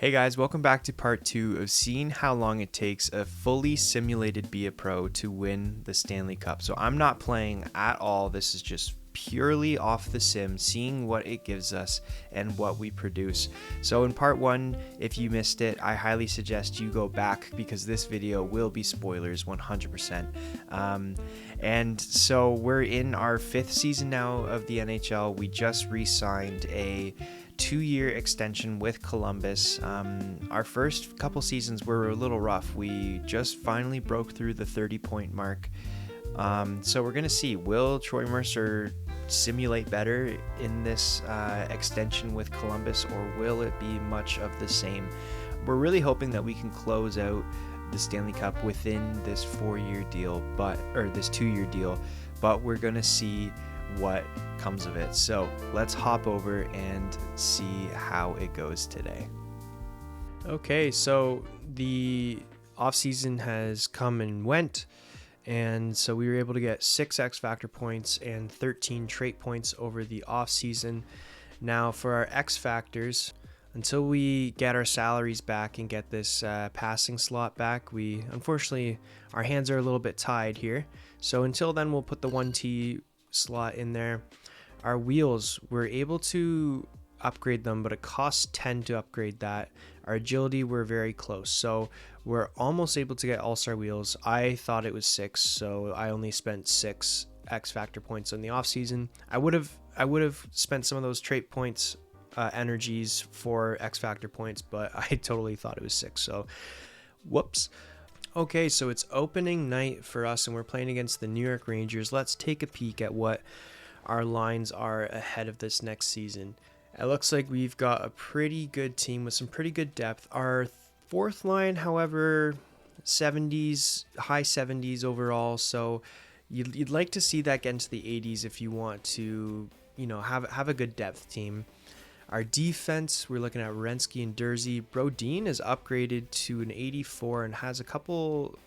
Hey guys, welcome back to part 2 of seeing how long it takes a fully simulated Be a Pro to win the Stanley Cup. So I'm not playing at all. This is just purely off the sim, seeing what it gives us and what we produce. So in part 1, if you missed it, I highly suggest you go back because this video will be spoilers 100%. And so we're in our 5th season now of the NHL. We just re-signed a 2-year extension with Columbus. Our first couple seasons were a little rough. We just finally broke through the 30-point mark. So we're going to see, will Troy Mercer simulate better in this extension with Columbus, or will it be much of the same? We're really hoping that we can close out the Stanley Cup within this 4-year deal, this 2-year deal, but we're going to see what comes of it. So let's hop over and see how it goes today. Okay, so the offseason has come and went, and so we were able to get 6 X Factor points and 13 trait points over the offseason. Now for our X Factors, until we get our salaries back and get this passing slot back, unfortunately our hands are a little bit tied here. So until then, we'll put the 1T slot in there. Our wheels, we're able to upgrade them, but it costs 10 to upgrade that. Our agility, we're very close, so we're almost able to get all-star wheels. I thought it was 6, so I only spent 6 X Factor points in the off season. I would have spent some of those trait points energies for X Factor points, but I totally thought it was 6, so whoops. Okay, so it's opening night for us, and we're playing against the New York Rangers. Let's take a peek at what our lines are ahead of this next season. It looks like we've got a pretty good team with some pretty good depth. Our fourth line, however, 70s, high 70s overall, so you'd like to see that get into the 80s if you want to, have a good depth team. Our defense, we're looking at Renski and Dursey. Brodin is upgraded to an 84 and has a couple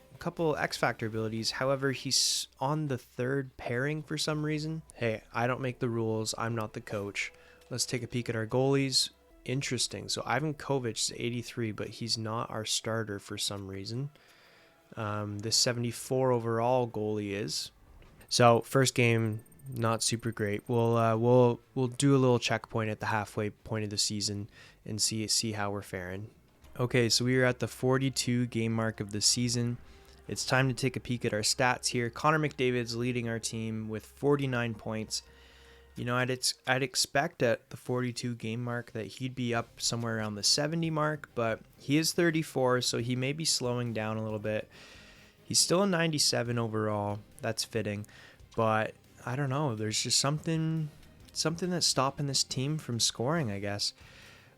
X Factor abilities. However, he's on the 3rd pairing for some reason. Hey, I don't make the rules. I'm not the coach. Let's take a peek at our goalies. Interesting. So Ivan Kovic is 83, but he's not our starter for some reason. This 74 overall goalie is. So first game, not super great. We'll do a little checkpoint at the halfway point of the season and see how we're faring. Okay, so we are at the 42 game mark of the season. It's time to take a peek at our stats here. Connor McDavid's leading our team with 49 points. I'd expect at the 42 game mark that he'd be up somewhere around the 70 mark, but he is 34, so he may be slowing down a little bit. He's still a 97 overall. That's fitting, but I don't know. There's just something that's stopping this team from scoring, I guess.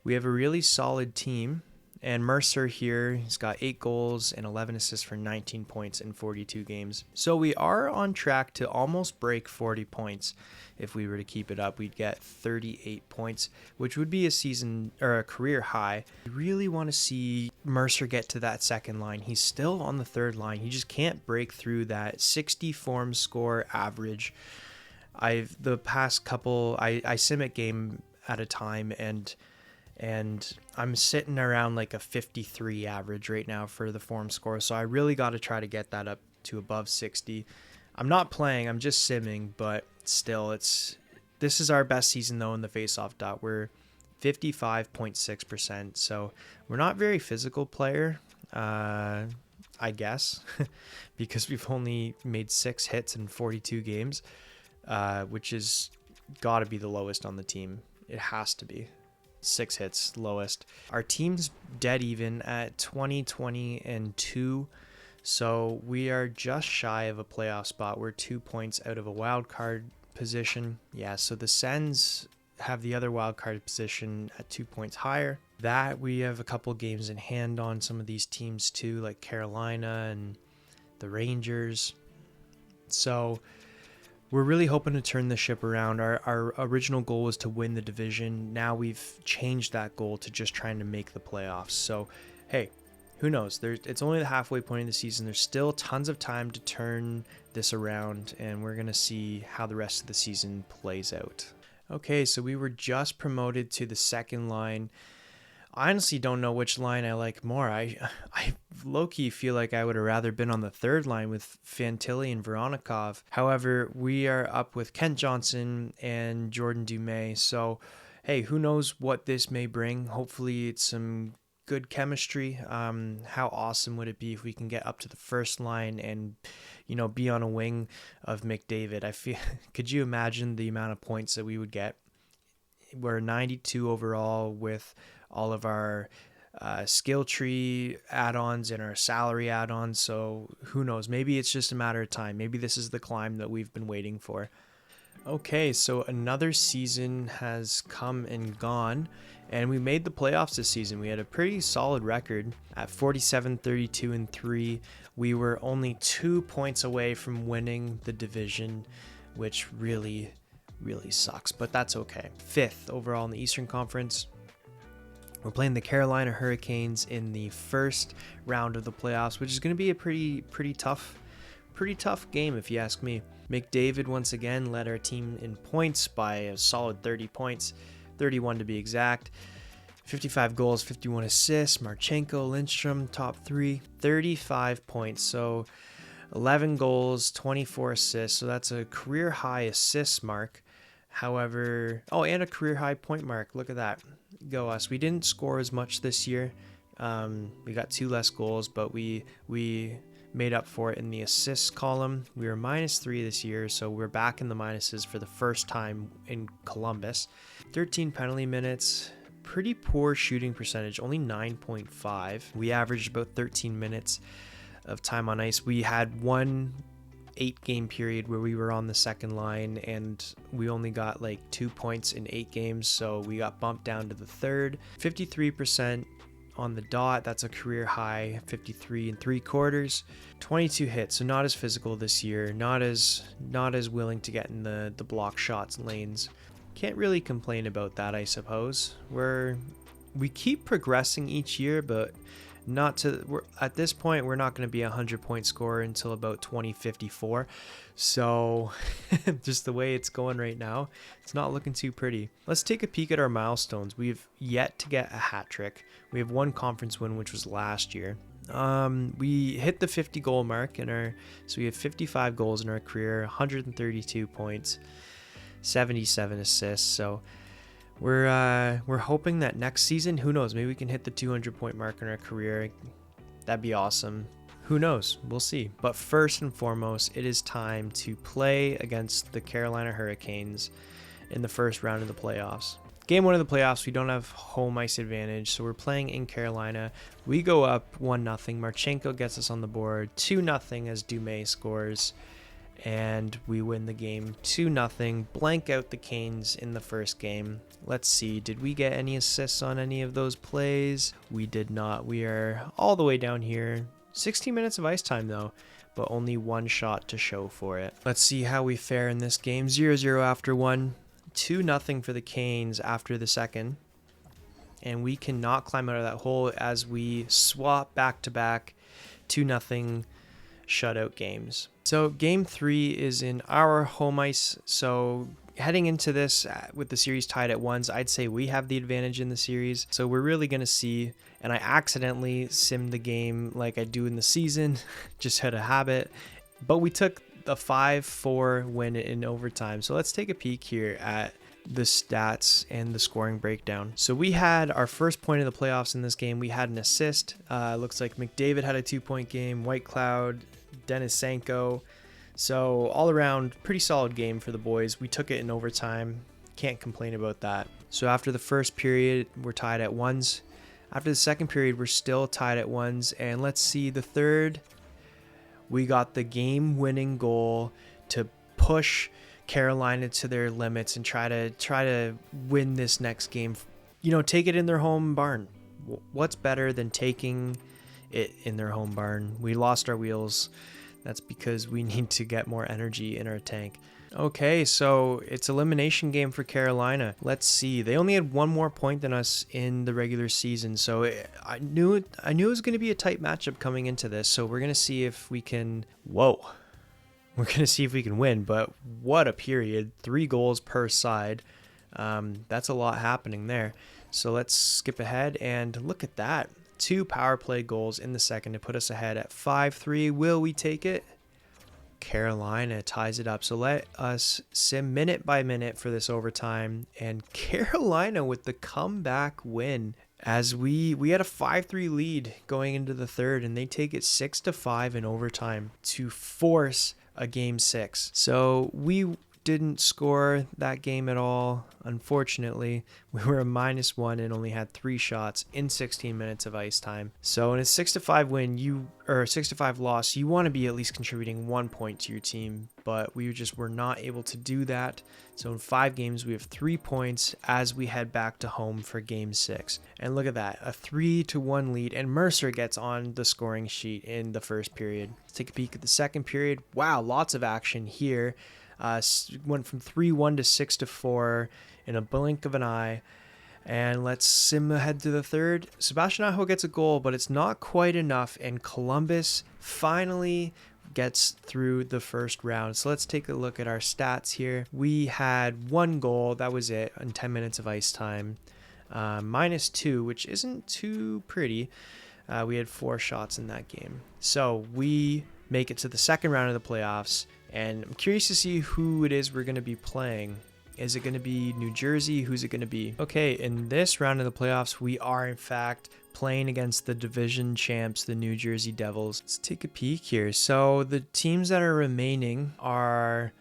We have a really solid team, and Mercer here, he's got 8 goals and 11 assists for 19 points in 42 games. So we are on track to almost break 40 points. If we were to keep it up, we'd get 38 points, which would be a season or a career high. We really want to see Mercer get to that second line. He's still on the 3rd line. He just can't break through that 60 form score average. The past couple, I sim it game at a time, and I'm sitting around like a 53 average right now for the form score. So I really got to try to get that up to above 60. I'm not playing, I'm just simming, but still, this is our best season though in the face-off dot. We're 55.6%, so we're not very physical player, I guess, because we've only made 6 hits in 42 games, which is got to be the lowest on the team. It has to be. 6 hits, lowest. Our team's dead even at 20-20-2. So we are just shy of a playoff spot. We're 2 points out of a wild card position. Yeah, so the Sens have the other wild card position at 2 points higher. That we have a couple games in hand on some of these teams too, like Carolina and the Rangers. So we're really hoping to turn the ship around. Our original goal was to win the division. Now we've changed that goal to just trying to make the playoffs. So, hey, who knows? It's only the halfway point of the season. There's still tons of time to turn this around, and we're going to see how the rest of the season plays out. Okay, so we were just promoted to the second line. I honestly don't know which line I like more. I low-key feel like I would have rather been on the third line with Fantilli and Voronikov. However, we are up with Kent Johnson and Jordan Dumais. So, hey, who knows what this may bring? Hopefully it's some good chemistry. How awesome would it be if we can get up to the first line and, be on a wing of McDavid? I feel, could you imagine the amount of points that we would get? We're 92 overall with all of our skill tree add-ons and our salary add-ons. So who knows? Maybe it's just a matter of time. Maybe this is the climb that we've been waiting for. Okay, so another season has come and gone, and we made the playoffs this season. We had a pretty solid record at 47, 32, and 3. We were only 2 points away from winning the division, which really sucks, but that's okay. 5th overall in the Eastern Conference. We're playing the Carolina Hurricanes in the first round of the playoffs, which is going to be a pretty tough game if you ask me. McDavid once again led our team in points by a solid 30 points, 31 to be exact. 55 goals, 51 assists. Marchenko, Lindstrom, top 3, 35 points. So 11 goals, 24 assists. So that's a career high assist mark. However, and a career high point mark. Look at that. Go us. We didn't score as much this year. We got 2 less goals, but we made up for it in the assists column. We were -3 this year, so we're back in the minuses for the first time in Columbus. 13 penalty minutes. Pretty poor shooting percentage, only 9.5. We averaged about 13 minutes of time on ice. We had one 8-game period where we were on the second line, and we only got like 2 points in 8 games, so we got bumped down to the third. 53% on the dot, that's a career high. 53 3/4. 22 hits, so not as physical this year, not as willing to get in the block shots lanes. Can't really complain about that, I suppose. We keep progressing each year, but at this point we're not going to be a 100-point scorer until about 2054. So just the way it's going right now, it's not looking too pretty. Let's take a peek at our milestones. We've yet to get a hat trick. We have one conference win, which was last year. We hit the 50 goal mark so we have 55 goals in our career, 132 points, 77 assists. So we're hoping that next season, who knows, maybe we can hit the 200-point mark in our career. That'd be awesome. Who knows? We'll see. But first and foremost, it is time to play against the Carolina Hurricanes in the first round of the playoffs. Game 1 of the playoffs, we don't have home ice advantage, so we're playing in Carolina. We go up 1-0. Marchenko gets us on the board. 2-0 as Dumais scores. And we win the game 2-0, blank out the Canes in the first game. Let's see, did we get any assists on any of those plays? We did not. We are all the way down here. 16 minutes of ice time though, but only 1 shot to show for it. Let's see how we fare in this game. 0-0 after 1, 2-0 for the Canes after the second. And we cannot climb out of that hole as we swap back-to-back 2-0 shutout games. So game 3 is in our home ice. So heading into this with the series tied at 1, I'd say we have the advantage in the series. So we're really going to see, and I accidentally simmed the game like I do in the season, just had a habit. But we took the 5-4 win in overtime. So let's take a peek here at the stats and the scoring breakdown. So we had our first point of the playoffs in this game. We had an assist. Looks like McDavid had a 2-point game. Whitecloud, Denisenko. So all around, pretty solid game for the boys. We took it in overtime. Can't complain about that. So after the first period, we're tied at 1s. After the second period, we're still tied at 1s. And let's see, the third, we got the game-winning goal to push Carolina to their limits and try to win this next game. Take it in their home barn. What's better than taking it in their home barn? We lost our wheels. That's because we need to get more energy in our tank. Okay, so it's elimination game for Carolina. Let's see. They only had 1 more point than us in the regular season, so I knew it was going to be a tight matchup coming into this. So we're going to see if we can. We're going to see if we can win. But what a period! 3 goals per side. That's a lot happening there. So let's skip ahead and look at that. 2 power play goals in the second to put us ahead at 5-3. Will we take it? Carolina ties it up. So let us sim minute by minute for this overtime. And Carolina with the comeback win, as we had a 5-3 lead going into the third, and they take it 6-5 in overtime to force a game 6. So we didn't score that game at all. Unfortunately, we were a -1 and only had 3 shots in 16 minutes of ice time. So in a 6-5 win, or 6-5 loss, you want to be at least contributing 1 point to your team, but we just were not able to do that. So in 5 games, we have 3 points as we head back to home for game 6. And look at that, a 3-1 lead, and Mercer gets on the scoring sheet in the first period. Let's take a peek at the second period. Wow, lots of action here. Went from 3-1 to 6-4 in a blink of an eye. And let's sim ahead to the third. Sebastian Aho gets a goal, but it's not quite enough, and Columbus finally gets through the first round. So let's take a look at our stats here. We had 1 goal, that was it, in 10 minutes of ice time. -2, which isn't too pretty. We had 4 shots in that game. So we make it to the second round of the playoffs. And I'm curious to see who it is we're going to be playing. Is it going to be New Jersey? Who's it going to be? Okay, in this round of the playoffs, we are in fact playing against the division champs, the New Jersey Devils. Let's take a peek here. So the teams that are remaining are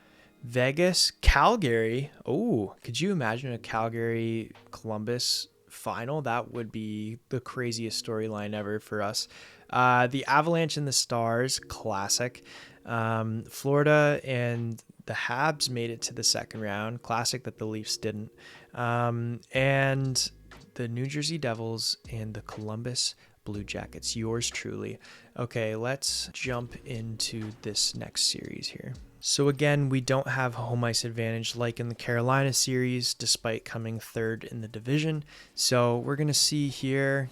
Vegas, Calgary. Oh, could you imagine a Calgary-Columbus final? That would be the craziest storyline ever for us. The Avalanche and the Stars, classic. Florida and the Habs made it to the second round. Classic that the Leafs didn't. And the New Jersey Devils and the Columbus Blue Jackets. Yours truly. Okay, let's jump into this next series here. So again, we don't have home ice advantage like in the Carolina series, despite coming third in the division. So we're going to see here,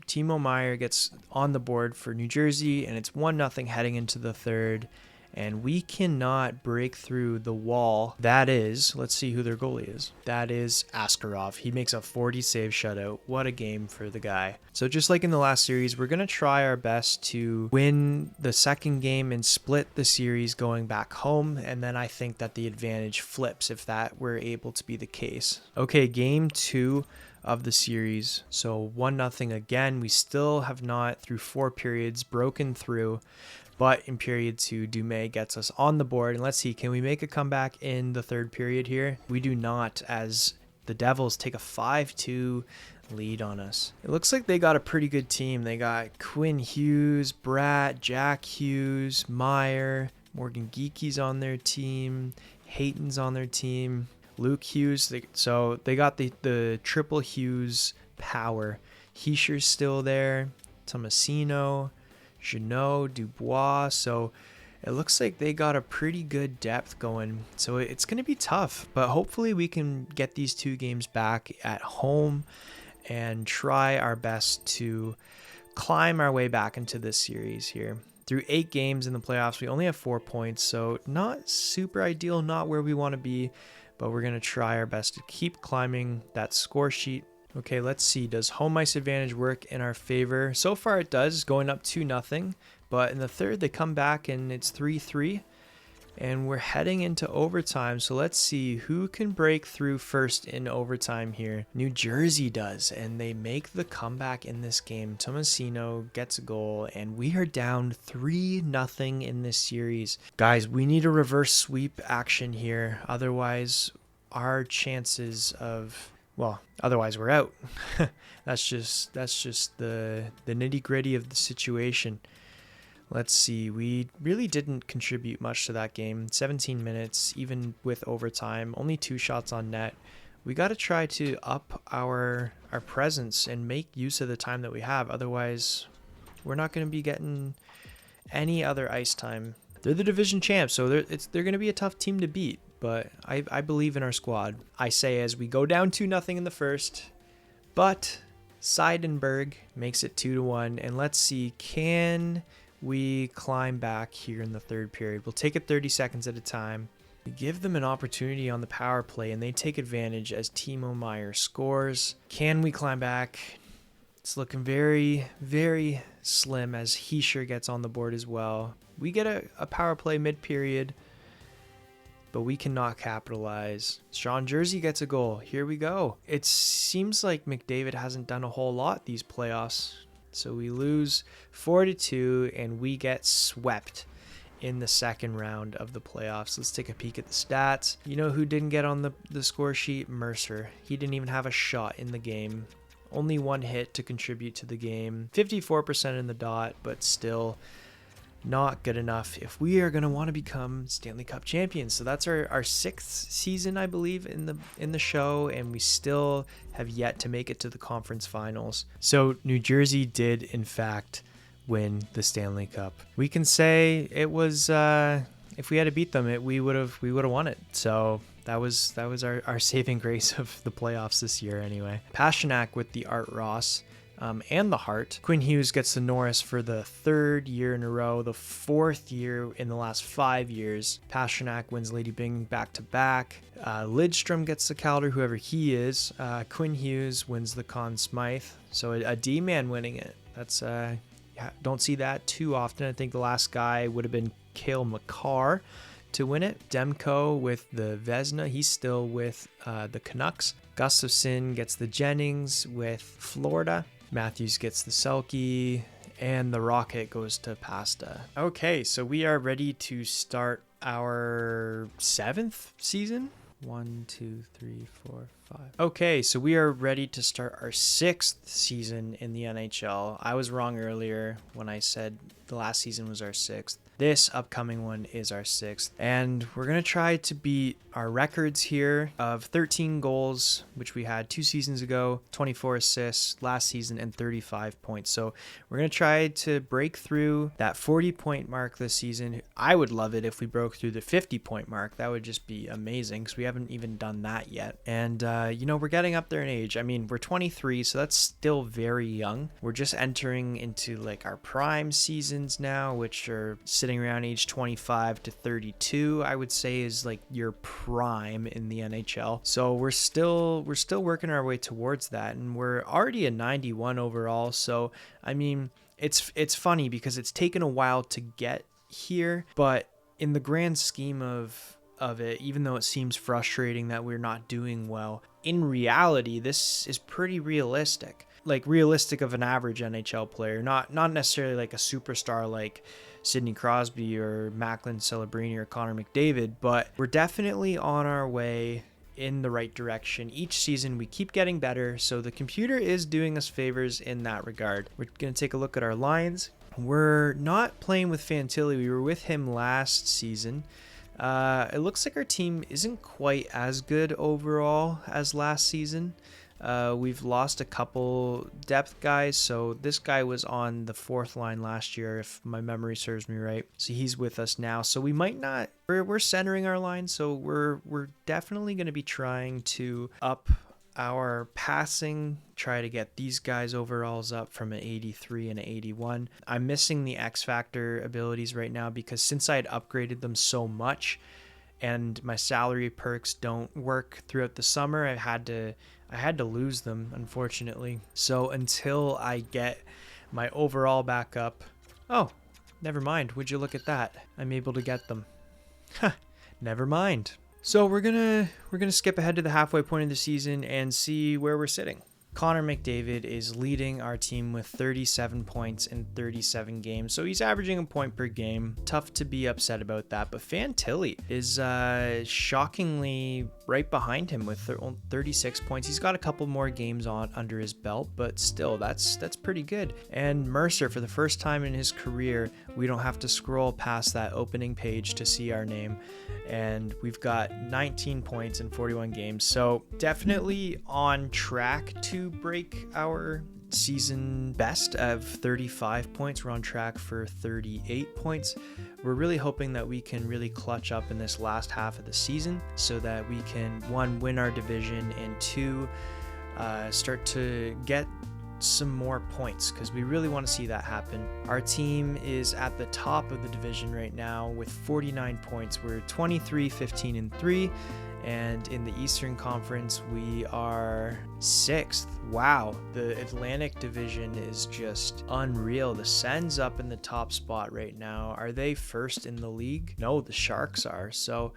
Timo Meier gets on the board for New Jersey, and it's 1-0 heading into the third. And we cannot break through the wall. That is, let's see who their goalie is. That is Askarov. He makes a 40-save shutout. What a game for the guy. So just like in the last series, we're going to try our best to win the second game and split the series going back home. And then I think that the advantage flips if that were able to be the case. Okay, game 2 of the series. So 1-0 again. We still have not, through 4 periods, broken through. But in period 2, Dumais gets us on the board. And let's see, can we make a comeback in the third period here? We do not, as the Devils take a 5-2 lead on us. It looks like they got a pretty good team. They got Quinn Hughes, Bratt, Jack Hughes, Meyer, Morgan Geeky's on their team, Hayton's on their team, Luke Hughes. So they got the triple Hughes power. Heischer's still there, Tomasino, Jeannot, Dubois. So it looks like they got a pretty good depth going. So it's going to be tough, but hopefully we can get these 2 games back at home and try our best to climb our way back into this series here. Through 8 games in the playoffs, we only have 4 points, so not super ideal, not where we want to be, but we're going to try our best to keep climbing that score sheet. Okay, let's see. Does home ice advantage work in our favor? So far it does, going up 2-0, but in the third they come back and it's 3-3, and we're heading into overtime. So let's see who can break through first in overtime here. New Jersey does, and they make the comeback in this game. Tomasino gets a goal, and we are down 3-0 in this series. Guys, we need a reverse sweep action here. Otherwise, our chances of... well, otherwise we're out. That's just the nitty-gritty of the situation. Let's see. We really didn't contribute much to that game. 17 minutes, even with overtime. Only 2 shots on net. We got to try to up our presence and make use of the time that we have. Otherwise, we're not going to be getting any other ice time. They're the division champs, so they're going to be a tough team to beat. But I believe in our squad. I say as we go down 2-0 in the first, but Seidenberg makes it 2-1. And let's see, can we climb back here in the third period? We'll take it 30 seconds at a time. We give them an opportunity on the power play, and they take advantage as Timo Meier scores. Can we climb back? It's looking very, very slim as Hischier gets on the board as well. We get a power play mid-period, but we cannot capitalize. Sean Jersey gets a goal. Here we go. It seems like McDavid hasn't done a whole lot these playoffs. So we lose 4-2, and we get swept in the second round of the playoffs. Let's take a peek at the stats. You know who didn't get on the score sheet? Mercer. He didn't even have a shot in the game. Only one hit to contribute to the game. 54% in the dot, but still not good enough if we are going to want to become Stanley Cup champions. So that's our sixth season, I believe, in the show, and we still have yet to make it to the conference finals. So New Jersey did, in fact, win the Stanley Cup. We can say it was if we had to beat them, we would have won it. So that was our saving grace of the playoffs this year anyway. Pastrnak with the Art Ross and the Hart. Quinn Hughes gets the Norris for the third year in a row, the fourth year in the last 5 years. Pastrnak wins Lady Byng back-to-back. Lidstrom gets the Calder, whoever he is. Quinn Hughes wins the Conn Smythe. So a D-man winning it. That's don't see that too often. I think the last guy would have been Cale Makar to win it. Demko with the Vezina. He's still with the Canucks. Gustafsson gets the Jennings with Florida. Matthews gets the Selke, and the Rocket goes to Pasta. Okay, so we are ready to start our 7th season. 1, 2, 3, 4, 5. Okay, so we are ready to start our 6th season in the NHL. I was wrong earlier when I said the last season was our 6th. This upcoming one is our 6th, and we're going to try to beat our records here of 13 goals, which we had 2 seasons ago, 24 assists last season, and 35 points. So we're going to try to break through that 40-point mark this season. I would love it if we broke through the 50-point mark. That would just be amazing because we haven't even done that yet. And, we're getting up there in age. I mean, we're 23, so that's still very young. We're just entering into like our prime seasons now, which are sitting around age 25 to 32, I would say is like your prime in the NHL. So we're still working our way towards that, and we're already a 91 overall. So I mean, it's funny because it's taken a while to get here, but in the grand scheme of it, even though it seems frustrating that we're not doing well, in reality, this is pretty realistic. Like realistic of an average NHL player, not necessarily like a superstar like Sidney Crosby or Macklin Celebrini or Connor McDavid, but we're definitely on our way in the right direction. Each season we keep getting better, so the computer is doing us favors in that regard. We're going to take a look at our lines. We're not playing with Fantilli. We were with him last season. It looks like our team isn't quite as good overall as last season. We've lost a couple depth guys, so this guy was on the 4th line last year, if my memory serves me right. So he's with us now. So we might not. We're centering our line, so we're definitely going to be trying to up our passing, try to get these guys overalls up from an 83 and an 81. I'm missing the X Factor abilities right now because since I had upgraded them so much and my salary perks don't work throughout the summer, I had to lose them, unfortunately. So until I get my overall back up, oh, never mind. Would you look at that? I'm able to get them. Never mind. So we're gonna skip ahead to the halfway point of the season and see where we're sitting. Connor McDavid is leading our team with 37 points in 37 games, so he's averaging a point per game. Tough to be upset about that, but Fantilli is shockingly right behind him with 36 points. He's got a couple more games under his belt, but still, that's pretty good. And Mercer, for the first time in his career, we don't have to scroll past that opening page to see our name, and we've got 19 points in 41 games, so definitely on track to break our season best of 35 points. We're on track for 38 points. We're really hoping that we can really clutch up in this last half of the season so that we can, 1, win our division, and 2, start to get some more points because we really want to see that happen. Our team is at the top of the division right now with 49 points. We're 23, 15, and 3. And in the Eastern Conference, we are 6th. Wow, the Atlantic Division is just unreal. The Sens up in the top spot right now. Are they first in the league? No, the Sharks are. So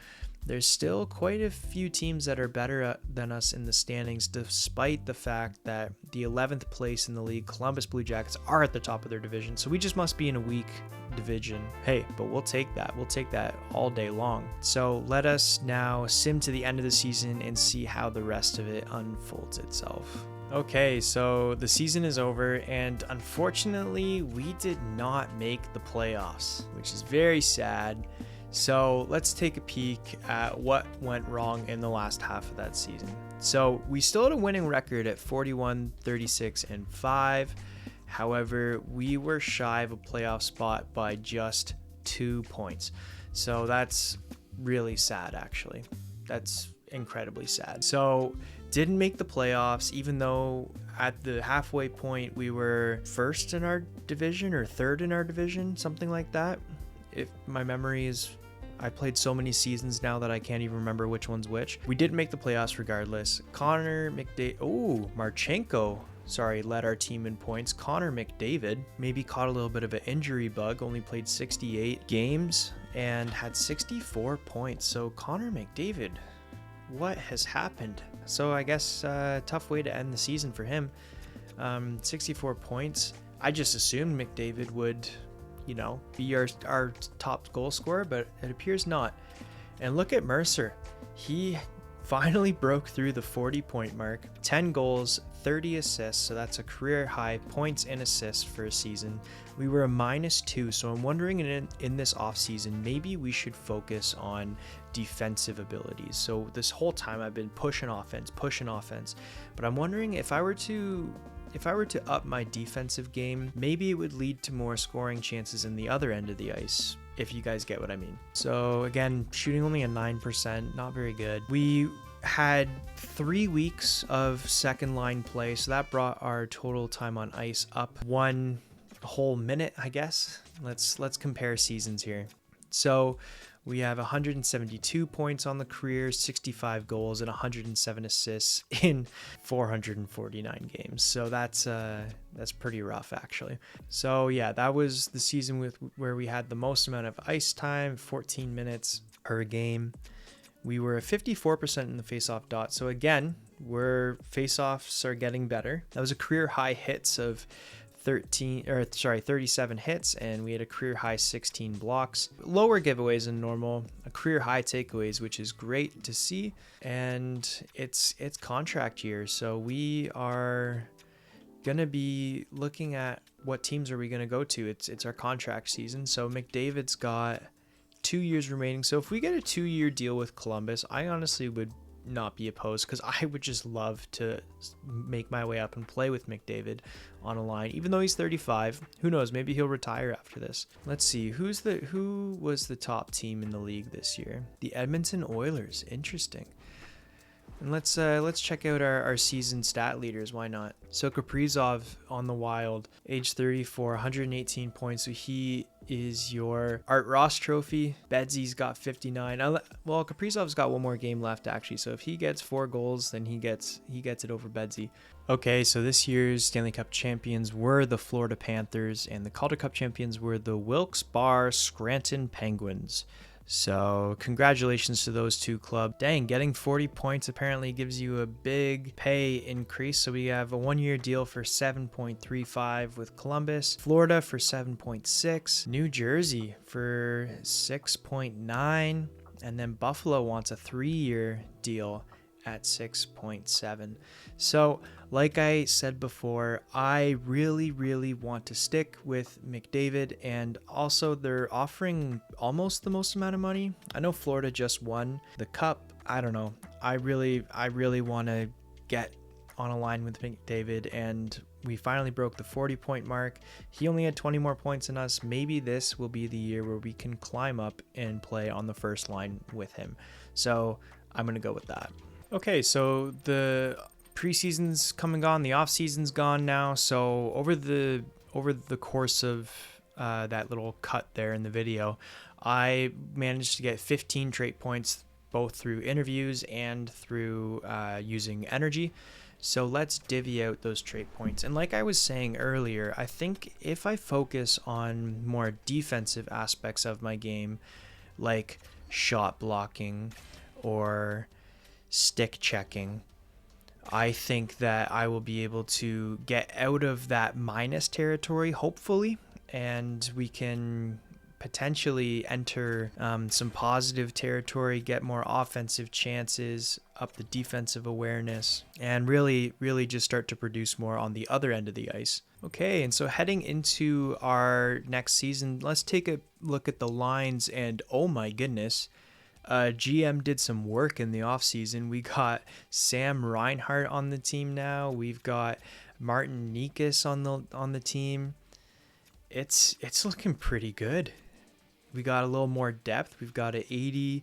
there's still quite a few teams that are better than us in the standings, despite the fact that the 11th place in the league, Columbus Blue Jackets, are at the top of their division. So we just must be in a weak division. Hey, but we'll take that. We'll take that all day long. So let us now sim to the end of the season and see how the rest of it unfolds itself. Okay, so the season is over, and unfortunately, we did not make the playoffs, which is very sad. So let's take a peek at what went wrong in the last half of that season. So we still had a winning record at 41, 36, and 5. However, we were shy of a playoff spot by just 2 points. So that's really sad, actually. That's incredibly sad. So didn't make the playoffs, even though at the halfway point we were first in our division or third in our division, something like that. If my memory is, I played so many seasons now that I can't even remember which one's which. We didn't make the playoffs regardless. Marchenko led our team in points. Connor McDavid maybe caught a little bit of an injury bug, only played 68 games and had 64 points. So Connor McDavid, what has happened? So I guess tough way to end the season for him. 64 points. I just assumed McDavid would, be our top goal scorer, but it appears not. And look at Mercer. He finally broke through the 40-point mark. 10 goals, 30 assists, so that's a career high points and assists for a season. We were a -2, so I'm wondering in this offseason, maybe we should focus on defensive abilities. So this whole time I've been pushing offense, but I'm wondering if I were to up my defensive game, maybe it would lead to more scoring chances in the other end of the ice, if you guys get what I mean. So again, shooting only a 9%, not very good. We had 3 weeks of second line play, so that brought our total time on ice up 1 whole minute, I guess. Let's compare seasons here. So we have 172 points on the career, 65 goals, and 107 assists in 449 games. So that's pretty rough, actually. So yeah, that was the season where we had the most amount of ice time, 14 minutes per game. We were at 54% in the faceoff dot. So again, faceoffs are getting better. That was a career high hits of 37 hits, and we had a career high 16 blocks. Lower giveaways than normal, a career high takeaways, which is great to see. And it's contract year, so we are gonna be looking at what teams are we gonna go to. It's our contract season, so McDavid's got 2 years remaining. So if we get a 2-year deal with Columbus, I honestly would not be opposed, because I would just love to make my way up and play with McDavid on a line, even though he's 35. Who knows, maybe he'll retire after this. Let's see, who was the top team in the league this year? The Edmonton Oilers. Interesting. And let's check out our season stat leaders. Why not? So Kaprizov on the Wild, age 34, 118 points. So he is your Art Ross trophy. Bedsy's got 59. Well, Kaprizov's got 1 more game left, actually. So if he gets 4 goals, then he gets it over Bedsy. Okay, so this year's Stanley Cup champions were the Florida Panthers, and the Calder Cup champions were the Wilkes-Barre Scranton Penguins. So congratulations to those 2 clubs. Dang, getting 40 points apparently gives you a big pay increase. So we have a 1-year deal for 7.35 with Columbus, Florida for 7.6, New Jersey for 6.9, and then Buffalo wants a 3-year deal at 6.7. So like I said before, I really want to stick with McDavid, and also they're offering almost the most amount of money. I know Florida just won the cup. I don't know. I really want to get on a line with McDavid, and we finally broke the 40-point mark. He only had 20 more points than us. Maybe this will be the year where we can climb up and play on the first line with him. So I'm going to go with that. Okay, so the preseason's come and gone, the off season's gone now. So over the course of that little cut there in the video, I managed to get 15 trait points, both through interviews and through using energy. So let's divvy out those trait points. And like I was saying earlier, I think if I focus on more defensive aspects of my game, like shot blocking or stick checking, I think that I will be able to get out of that minus territory, hopefully, and we can potentially enter some positive territory, get more offensive chances, up the defensive awareness, and really just start to produce more on the other end of the ice. Okay, and so heading into our next season, let's take a look at the lines, and oh my goodness, GM did some work in the offseason. We got Sam Reinhart on the team now. We've got Martin Nikas on the team. It's looking pretty good. We got a little more depth. We've got an 80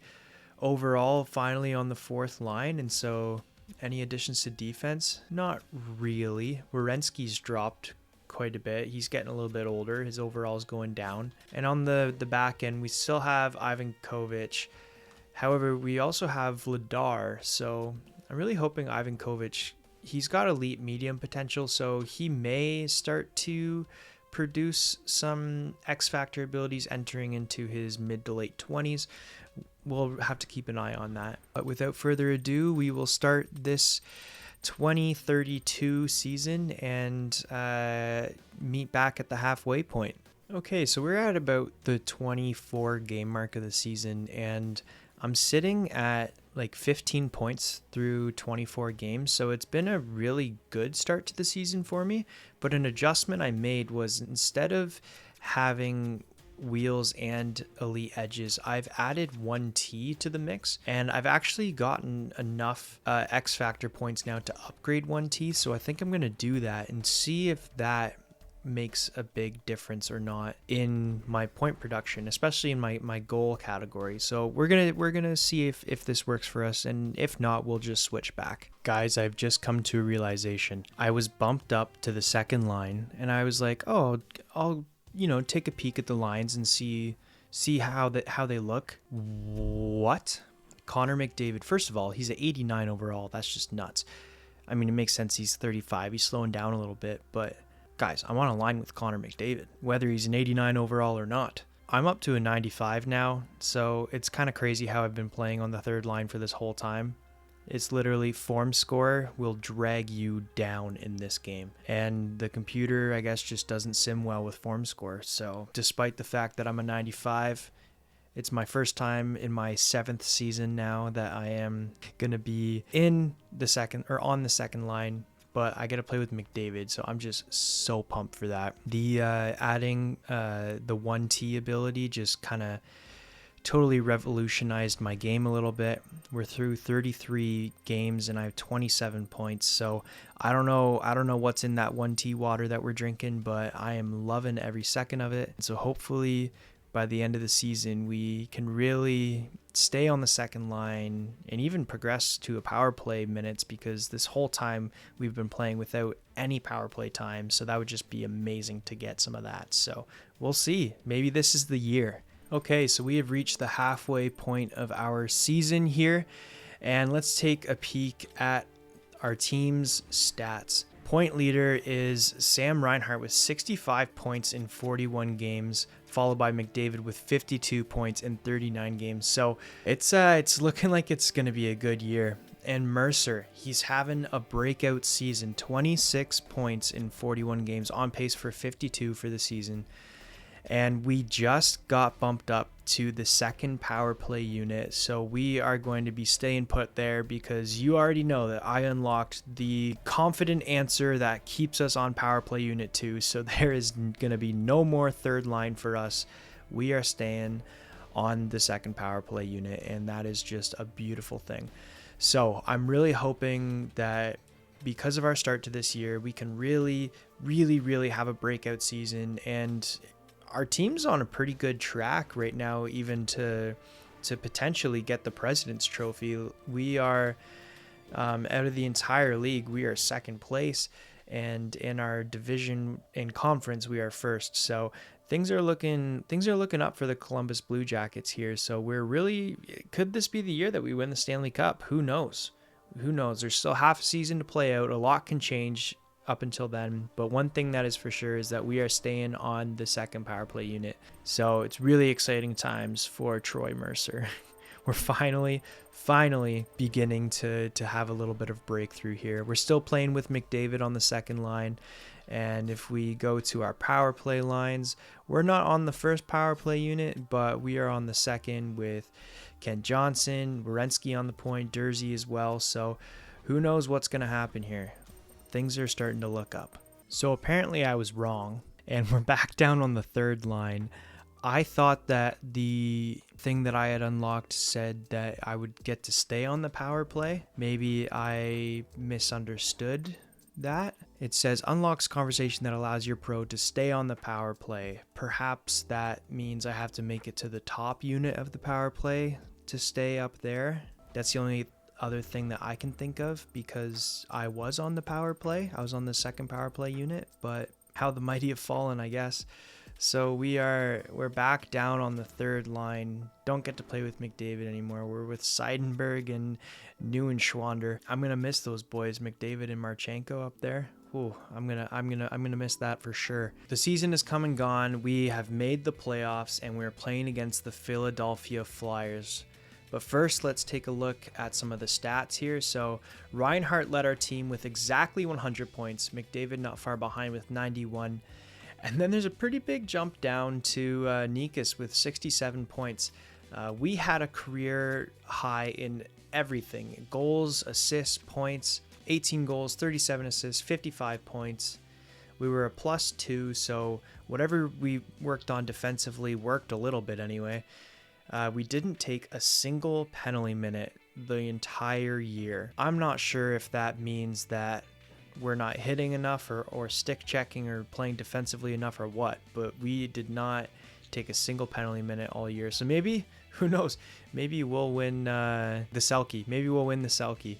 overall finally on the fourth line. And so any additions to defense? Not really. Werenski's dropped quite a bit. He's getting a little bit older. His overall is going down. And on the back end, we still have Ivan Kovic. However, we also have Vladar. So I'm really hoping Ivan Kovic, he's got elite medium potential. So he may start to produce some X Factor abilities entering into his mid to late 20s. We'll have to keep an eye on that. But without further ado, we will start this 2032 season and meet back at the halfway point. Okay, so we're at about the 24 game mark of the season, and I'm sitting at like 15 points through 24 games. So it's been a really good start to the season for me. But an adjustment I made was, instead of having wheels and elite edges, I've added 1T to the mix, and I've actually gotten enough X Factor points now to upgrade 1T. So I think I'm going to do that and see if that makes a big difference or not in my point production, especially in my goal category. So we're gonna see if this works for us, and if not, we'll just switch back. Guys, I've just come to a realization. I was bumped up to the second line, and I was like, oh, I'll take a peek at the lines and see how they look. What? Connor McDavid, first of all, he's at 89 overall. That's just nuts. I mean, it makes sense. He's 35. He's slowing down a little bit, but guys, I'm on a line with Connor McDavid, whether he's an 89 overall or not. I'm up to a 95 now, so it's kind of crazy how I've been playing on the third line for this whole time. It's literally form score will drag you down in this game. And the computer, I guess, just doesn't sim well with form score. So despite the fact that I'm a 95, it's my first time in my 7th season now that I am going to be in the second, or on the second line. But I get to play with McDavid, so I'm just so pumped for that. The adding the 1T ability just kind of totally revolutionized my game a little bit. We're through 33 games and I have 27 points. So I don't know what's in that 1T water that we're drinking, but I am loving every second of it. So hopefully by the end of the season, we can really stay on the second line and even progress to a power play minutes, because this whole time we've been playing without any power play time. So that would just be amazing to get some of that. So we'll see. Maybe this is the year. Okay, so we have reached the halfway point of our season here, and let's take a peek at our team's stats. Point leader is Sam Reinhart with 65 points in 41 games, followed by McDavid with 52 points in 39 games. So it's looking like it's going to be a good year. And Mercer, he's having a breakout season, 26 points in 41 games, on pace for 52 for the season. And we just got bumped up to the second power play unit. So we are going to be staying put there, because you already know that I unlocked the confident answer that keeps us on power play unit 2. So there is going to be no more third line for us. We are staying on the second power play unit, and that is just a beautiful thing. So I'm really hoping that because of our start to this year, we can really have a breakout season, and our team's on a pretty good track right now, even to potentially get the President's Trophy. We are Out of the entire league, we are second place, and in our division and conference, we are first. So things are looking up for the Columbus Blue Jackets here. So could this be the year that we win the Stanley Cup? Who knows? Who knows? There's still half a season to play out. A lot can change up until then, but one thing that is for sure is that we are staying on the second power play unit. So it's really exciting times for Troy Mercer. We're finally beginning to have a little bit of breakthrough here. We're still playing with McDavid on the second line, and if we go to our power play lines, we're not on the first power play unit, but we are on the second with Kent Johnson, Werenski on the point, Dursey as well. So who knows what's going to happen here? Things are starting to look up. So apparently I was wrong, and we're back down on the third line. I thought that the thing that I had unlocked said that I would get to stay on the power play. Maybe I misunderstood that. It says unlocks conversation that allows your pro to stay on the power play. Perhaps that means I have to make it to the top unit of the power play to stay up there. That's the only other thing that I can think of, because I was on the power play. I was on the second power play unit, but how the mighty have fallen, I guess. So we're back down on the third line. Don't get to play with McDavid anymore. We're with Seidenberg and Neuenschwander. I'm gonna miss those boys, McDavid and Marchenko up there. Ooh, I'm gonna miss that for sure. The season is come and gone. We have made the playoffs, and we're playing against the Philadelphia Flyers. But first, let's take a look at some of the stats here. So Reinhart led our team with exactly 100 points. McDavid not far behind with 91. And then there's a pretty big jump down to Nikas with 67 points. We had a career high in everything. Goals, assists, points, 18 goals, 37 assists, 55 points. We were a +2, so whatever we worked on defensively worked a little bit anyway. We didn't take a single penalty minute the entire year. I'm not sure if that means that we're not hitting enough or stick checking or playing defensively enough or what, but we did not take a single penalty minute all year. So maybe, who knows, maybe we'll win the Selke. Maybe we'll win the Selke.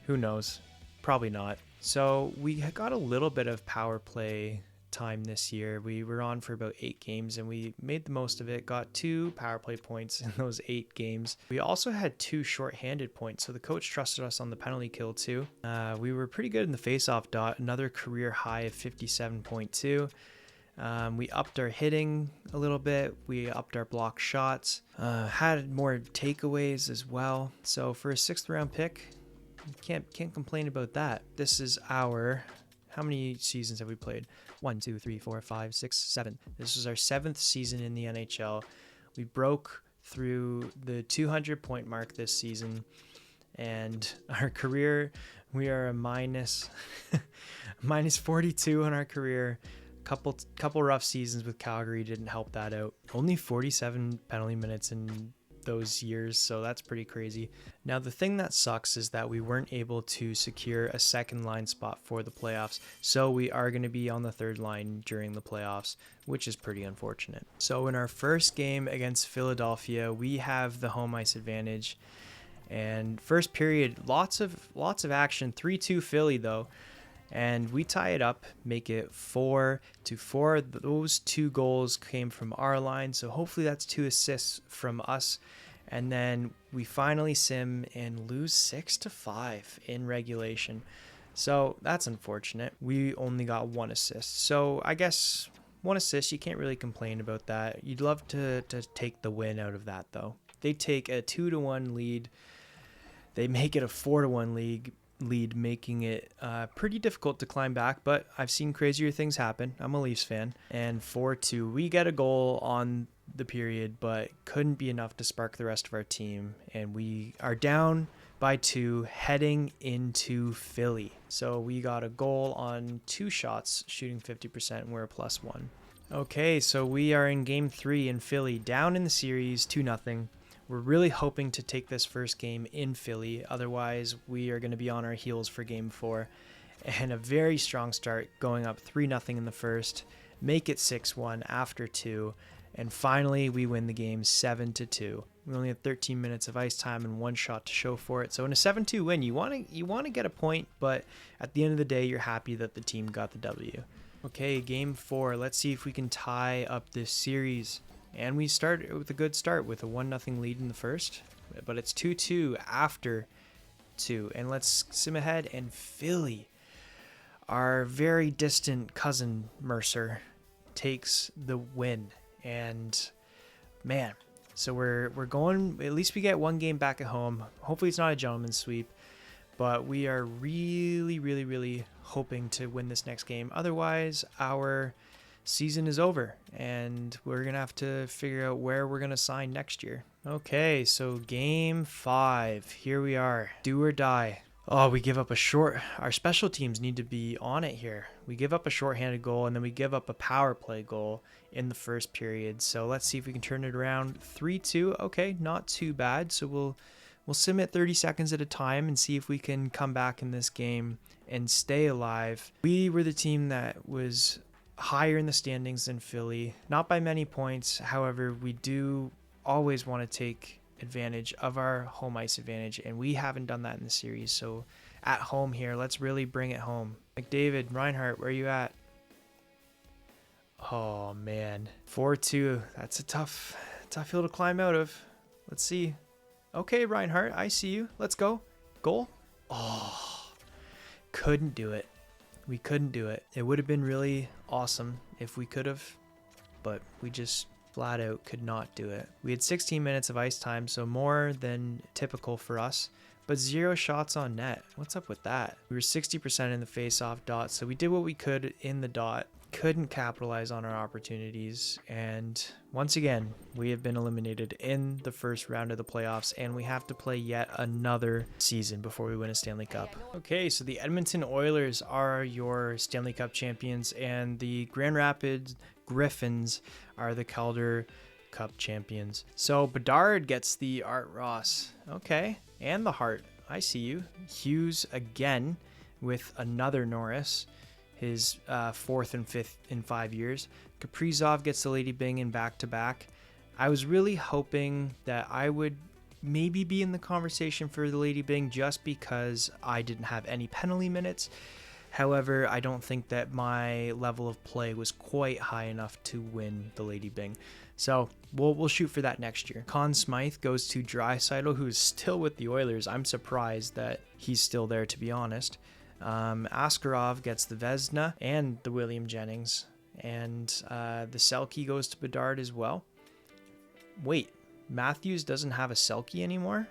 Who knows? Probably not. So we got a little bit of power play time this year. We were on for about 8 games, and we made the most of it, got 2 power play points in those 8 games. We also had 2 shorthanded points, so the coach trusted us on the penalty kill too. We were pretty good in the faceoff dot, another career high of 57.2. We upped our hitting a little bit. We upped our block shots, had more takeaways as well. So for a 6th round pick, can't complain about that. This is our, how many seasons have we played? 1, 2, 3, 4, 5, 6, 7. This is our 7th season in the NHL. We broke through the 200 point mark this season, and our career, we are a minus 42 in our career. Couple rough seasons with Calgary didn't help that out. Only 47 penalty minutes in those years, so that's pretty crazy. Now the thing that sucks is that we weren't able to secure a second line spot for the playoffs, so we are going to be on the third line during the playoffs, which is pretty unfortunate. So in our first game against Philadelphia, we have the home ice advantage, and first period, lots of action. 3-2 Philly though, and we tie it up, make it 4-4. Those 2 goals came from our line, so hopefully that's 2 assists from us. And then we finally sim and lose 6-5 in regulation. So that's unfortunate. We only got 1 assist. So I guess 1 assist, you can't really complain about that. You'd love to take the win out of that though. They take a 2-1 lead. They make it a 4-1 lead, making it pretty difficult to climb back, but I've seen crazier things happen. I'm a Leafs fan. And 4-2, we get a goal on the period, but couldn't be enough to spark the rest of our team, and we are down by 2 heading into Philly. So we got a goal on 2 shots, shooting 50%, and we're a +1. Okay, so we are in game 3 in Philly, down in the series 2-0. We're really hoping to take this first game in Philly. Otherwise, we are going to be on our heels for game 4. And a very strong start, going up 3-0 in the first, make it 6-1 after 2. And finally, we win the game 7-2. We only had 13 minutes of ice time and 1 shot to show for it. So in a 7-2 win, you want to get a point, but at the end of the day, you're happy that the team got the W. Okay, game 4. Let's see if we can tie up this series. And we start with a good start with a 1-0 lead in the first, but it's 2-2 after 2. And let's sim ahead, and Philly, our very distant cousin Mercer, takes the win. And man, so we're going, at least we get 1 game back at home. Hopefully it's not a gentleman's sweep, but we are really hoping to win this next game. Otherwise, our season is over and we're gonna have to figure out where we're gonna sign next year. Okay, so game 5, here we are, do or die. Oh, we give up a short, our special teams need to be on it here. We give up a shorthanded goal, and then we give up a power play goal in the first period. So let's see if we can turn it around. 3-2, okay, not too bad. So we'll sim it 30 seconds at a time and see if we can come back in this game and stay alive. We were the team that was higher in the standings than Philly, not by many points. However, we do always want to take advantage of our home ice advantage, and we haven't done that in the series. So at home here, let's really bring it home. McDavid, Reinhart, where are you at? Oh man, 4-2. That's a tough hill to climb out of. Let's see. Okay, Reinhart, I see you. Let's go. Goal. Oh, couldn't do it. We couldn't do it. It would have been really awesome if we could have, but we just flat out could not do it. We had 16 minutes of ice time, so more than typical for us, but 0 shots on net. What's up with that? We were 60% in the face-off dot, so we did what we could in the dot. Couldn't capitalize on our opportunities, and once again, we have been eliminated in the first round of the playoffs, and we have to play yet another season before we win a Stanley Cup. Okay, so the Edmonton Oilers are your Stanley Cup champions, and the Grand Rapids Griffins are the Calder Cup champions. So Bedard gets the Art Ross, okay, and the Hart. I see you. Hughes again with another Norris, his 4th and 5th in 5 years. Kaprizov gets the Lady Byng in back-to-back. I was really hoping that I would maybe be in the conversation for the Lady Byng just because I didn't have any penalty minutes. However, I don't think that my level of play was quite high enough to win the Lady Byng. So we'll shoot for that next year. Conn Smythe goes to Draisaitl, who is still with the Oilers. I'm surprised that he's still there, to be honest. Askarov gets the Vezina and the William Jennings. And the Selke goes to Bedard as well. Wait, Matthews doesn't have a Selke anymore?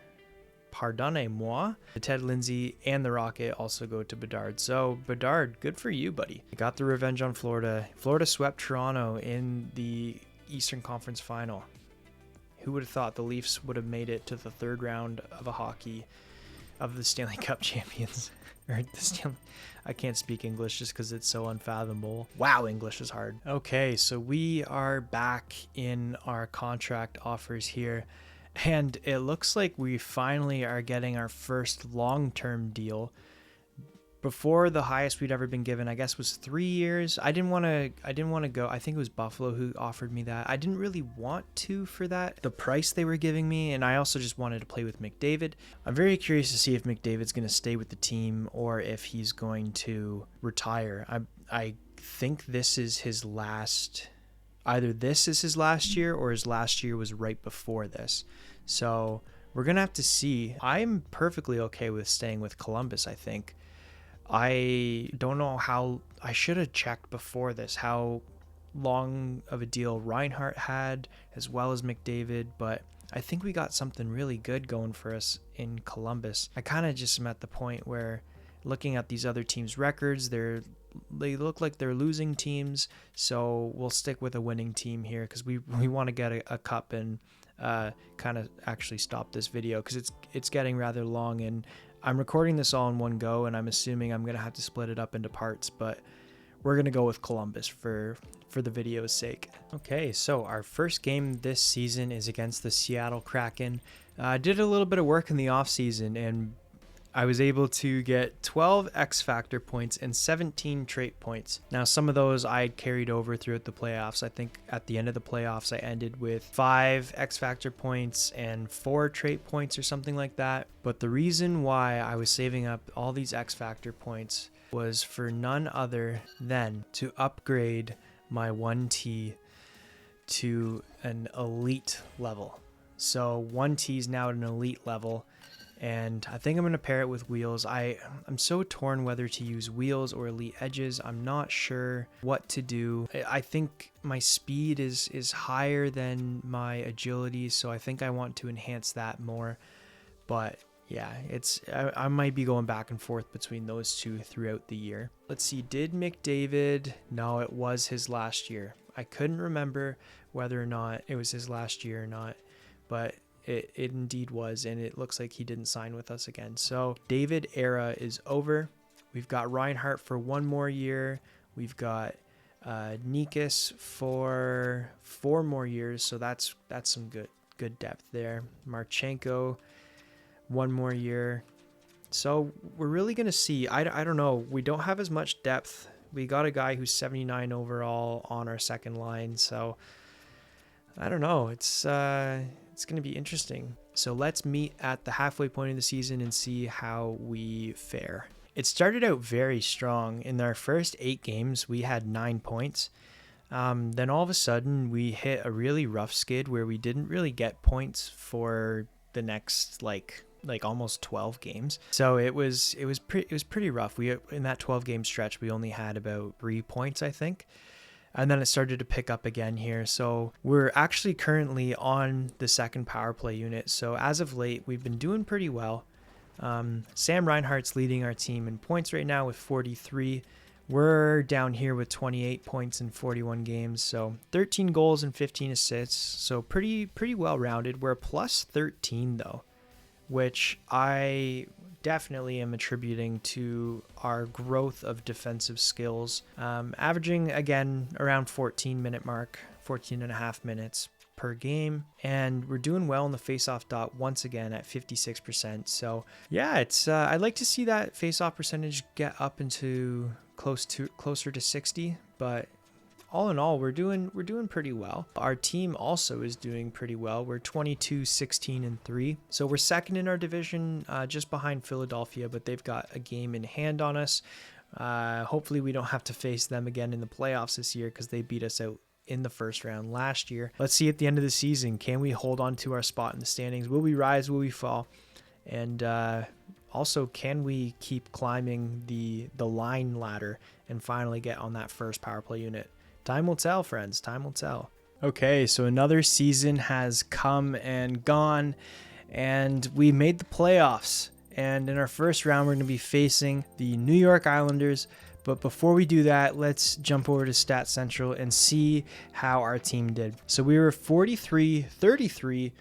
Pardonnez-moi. The Ted Lindsay and the Rocket also go to Bedard. So Bedard, good for you, buddy. You got the revenge on Florida. Florida swept Toronto in the Eastern Conference Final. Who would have thought the Leafs would have made it to the 3rd round of the Stanley Cup champions? I can't speak English just because it's so unfathomable. Wow, English is hard. Okay, so we are back in our contract offers here. And it looks like we finally are getting our first long-term deal. Before, the highest we'd ever been given, I guess, was 3 years. I didn't want to go. I think it was Buffalo who offered me that. I didn't really want to for that, the price they were giving me, and I also just wanted to play with McDavid. I'm very curious to see if McDavid's going to stay with the team or if he's going to retire. I think this is his last. Either this is his last year or his last year was right before this. So we're going to have to see. I'm perfectly okay with staying with Columbus, I think. I don't know how, I should have checked before this how long of a deal Reinhart had as well as McDavid, but I think we got something really good going for us in Columbus. I kind of just am at the point where looking at these other teams' records, they look like they're losing teams, so we'll stick with a winning team here because we want to get a cup and kind of actually stop this video because it's getting rather long, and I'm recording this all in one go, and I'm assuming I'm going to have to split it up into parts, but we're going to go with Columbus for the video's sake. Okay, so our first game this season is against the Seattle Kraken. Did a little bit of work in the off season, and I was able to get 12 X Factor points and 17 trait points. Now, some of those I had carried over throughout the playoffs. I think at the end of the playoffs, I ended with 5 X Factor points and 4 trait points or something like that. But the reason why I was saving up all these X Factor points was for none other than to upgrade my 1T to an elite level. So 1T is now at an elite level. And I think I'm going to pair it with wheels. I'm so torn whether to use wheels or elite edges. I'm not sure what to do. I think my speed is higher than my agility, so I think I want to enhance that more. But yeah, I might be going back and forth between those two throughout the year. Let's see, did McDavid? No, it was his last year. I couldn't remember whether or not it was his last year or not, but it indeed was, and it looks like he didn't sign with us again. So David era is over. We've got Reinhart for 1 more year. We've got Nikas for 4 more years, so that's some good depth there. Marchenko 1 more year. So we're really gonna see. I don't know. We don't have as much depth. We got a guy who's 79 overall on our second line, so I don't know. It's going to be interesting. So let's meet at the halfway point of the season and see how we fare. It started out very strong. In our first 8 games, we had 9 points. Then all of a sudden, we hit a really rough skid where we didn't really get points for the next like almost 12 games. So it was pretty rough. We in that 12 game stretch, we only had about 3 points, I think. And then it started to pick up again here. So we're actually currently on the second power play unit. So as of late, we've been doing pretty well. Sam Reinhart's leading our team in points right now with 43. We're down here with 28 points in 41 games. So 13 goals and 15 assists. So pretty well rounded. We're a plus 13 though, which I definitely am attributing to our growth of defensive skills. Averaging again around 14 and a half minutes per game, and we're doing well in the faceoff dot once again at 56%. So yeah, it's I'd like to see that faceoff percentage get up into closer to 60, but all in all, we're doing pretty well. Our team also is doing pretty well. We're 22, 16, and 3. So we're second in our division, just behind Philadelphia, but they've got a game in hand on us. Hopefully we don't have to face them again in the playoffs this year because they beat us out in the first round last year. Let's see at the end of the season, can we hold on to our spot in the standings? Will we rise? Will we fall? And also, can we keep climbing the line ladder and finally get on that first power play unit? Time will tell, friends. Time will tell. Okay, so another season has come and gone, and we made the playoffs. And in our first round, we're going to be facing the New York Islanders. But before we do that, let's jump over to Stat Central and see how our team did. So we were 43, 33,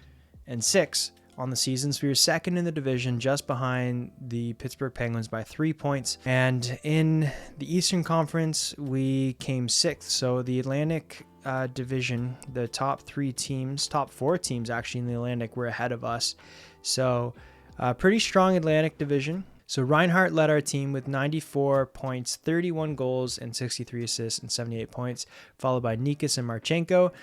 and 6 on the season. So we were second in the division, just behind the Pittsburgh Penguins by 3 points. And in the Eastern Conference, we came 6th. So the Atlantic division, the top 4 teams actually in the Atlantic were ahead of us. So pretty strong Atlantic division. So Reinhart led our team with 94 points, 31 goals, and 63 assists and 78 points, followed by Nikas and Marchenko.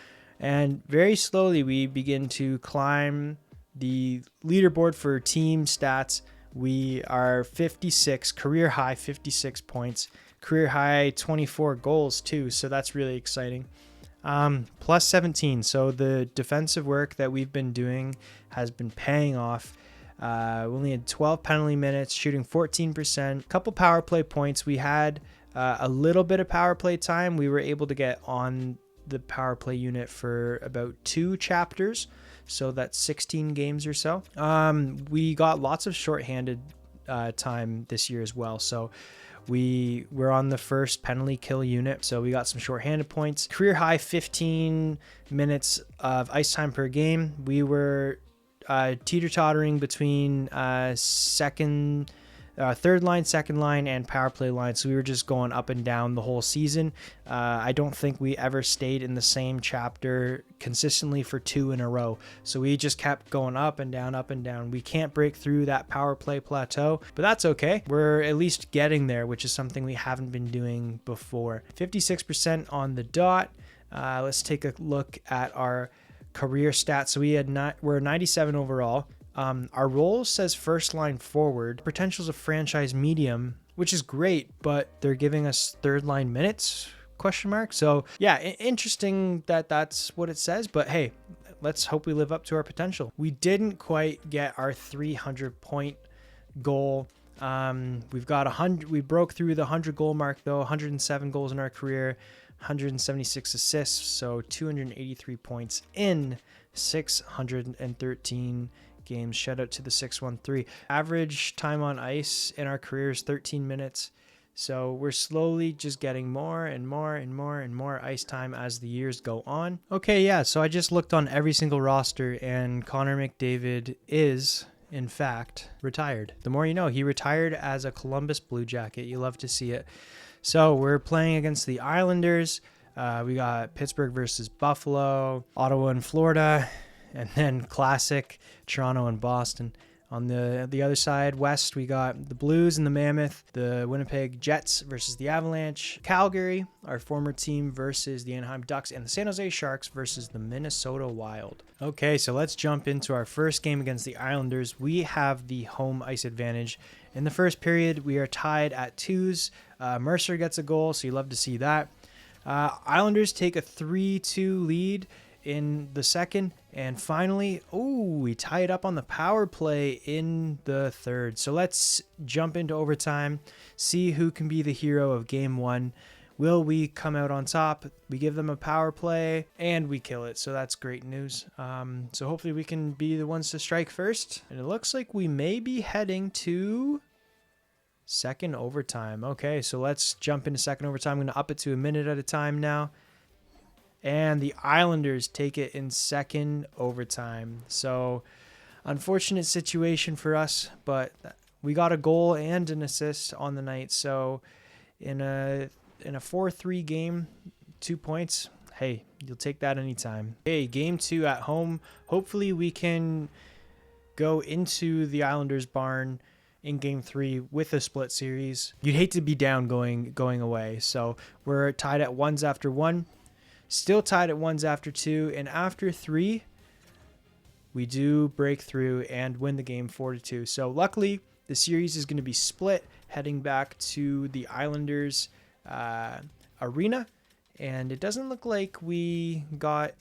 And very slowly, we begin to climb the leaderboard for team stats. We are 56, career high 56 points, career high 24 goals too. So that's really exciting. Plus 17. So the defensive work that we've been doing has been paying off. We only had 12 penalty minutes, shooting 14%, couple power play points. We had a little bit of power play time. We were able to get on the power play unit for about 2 chapters. So that's 16 games or so. We got lots of shorthanded time this year as well. So we were on the first penalty kill unit. So we got some shorthanded points. Career high 15 minutes of ice time per game. We were teeter-tottering between second third line, second line, and power play line. So we were just going up and down the whole season. I don't think we ever stayed in the same chapter consistently for 2 in a row. So we just kept going up and down, up and down. We can't break through that power play plateau, but that's okay. We're at least getting there, which is something we haven't been doing before. 56% on the dot. Let's take a look at our career stats. So we're 97 overall. Our role says first line forward. Potential's a franchise medium, which is great, but they're giving us third line minutes, ? So yeah, interesting that that's what it says, but hey, let's hope we live up to our potential. We didn't quite get our 300 point goal. We've got 100. We broke through the 100 goal mark though. 107 goals in our career, 176 assists, so 283 points in 613 games. Shout out to the 613. Average time on ice in our career is 13 minutes. So we're slowly just getting more and more and more and more ice time as the years go on. Okay, yeah, so I just looked on every single roster and Connor McDavid is, in fact, retired. The more you know, he retired as a Columbus Blue Jacket. You love to see it. So we're playing against the Islanders. We got Pittsburgh versus Buffalo, Ottawa and Florida, and then classic Toronto and Boston. On the other side, West, we got the Blues and the Mammoth, the Winnipeg Jets versus the Avalanche, Calgary, our former team, versus the Anaheim Ducks, and the San Jose Sharks versus the Minnesota Wild. Okay, so let's jump into our first game against the Islanders. We have the home ice advantage. In the first period, we are tied at 2s. Mercer gets a goal, so you love to see that. Islanders take a 3-2 lead in the second, and finally, we tie it up on the power play in the third. So let's jump into overtime, see who can be the hero of game 1. Will we come out on top? We give them a power play and we kill it. So that's great news. So hopefully we can be the ones to strike first. And it looks like we may be heading to second overtime. Okay, so let's jump into second overtime. I'm going to up it to a minute at a time now. And the Islanders take it in second overtime. So unfortunate situation for us, but we got a goal and an assist on the night. So in a 4-3 game, 2 points, hey, you'll take that anytime. Hey, game 2 at home. Hopefully we can go into the Islanders barn in game 3 with a split series. You'd hate to be down going away. So we're tied at 1s after 1. Still tied at 1s after 2, and after 3, we do break through and win the game 4-2. So luckily, the series is going to be split, heading back to the Islanders arena, and it doesn't look like we got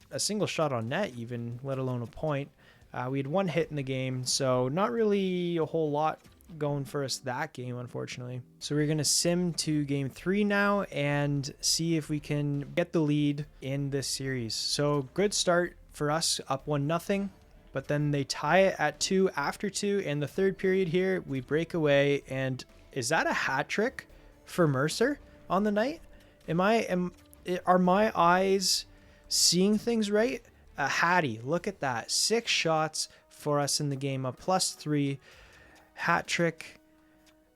a single shot on net, even, let alone a point. We had 1 hit in the game, so not really a whole lot going for us that game, unfortunately. So we're going to sim to game 3 now and see if we can get the lead in this series. So good start for us, up 1-0, but then they tie it at 2 after 2, and the third period here, we break away, and is that a hat trick for Mercer on the night? Are my eyes seeing things right? A Hattie, look at that. 6 shots for us in the game, a +3. Hat trick,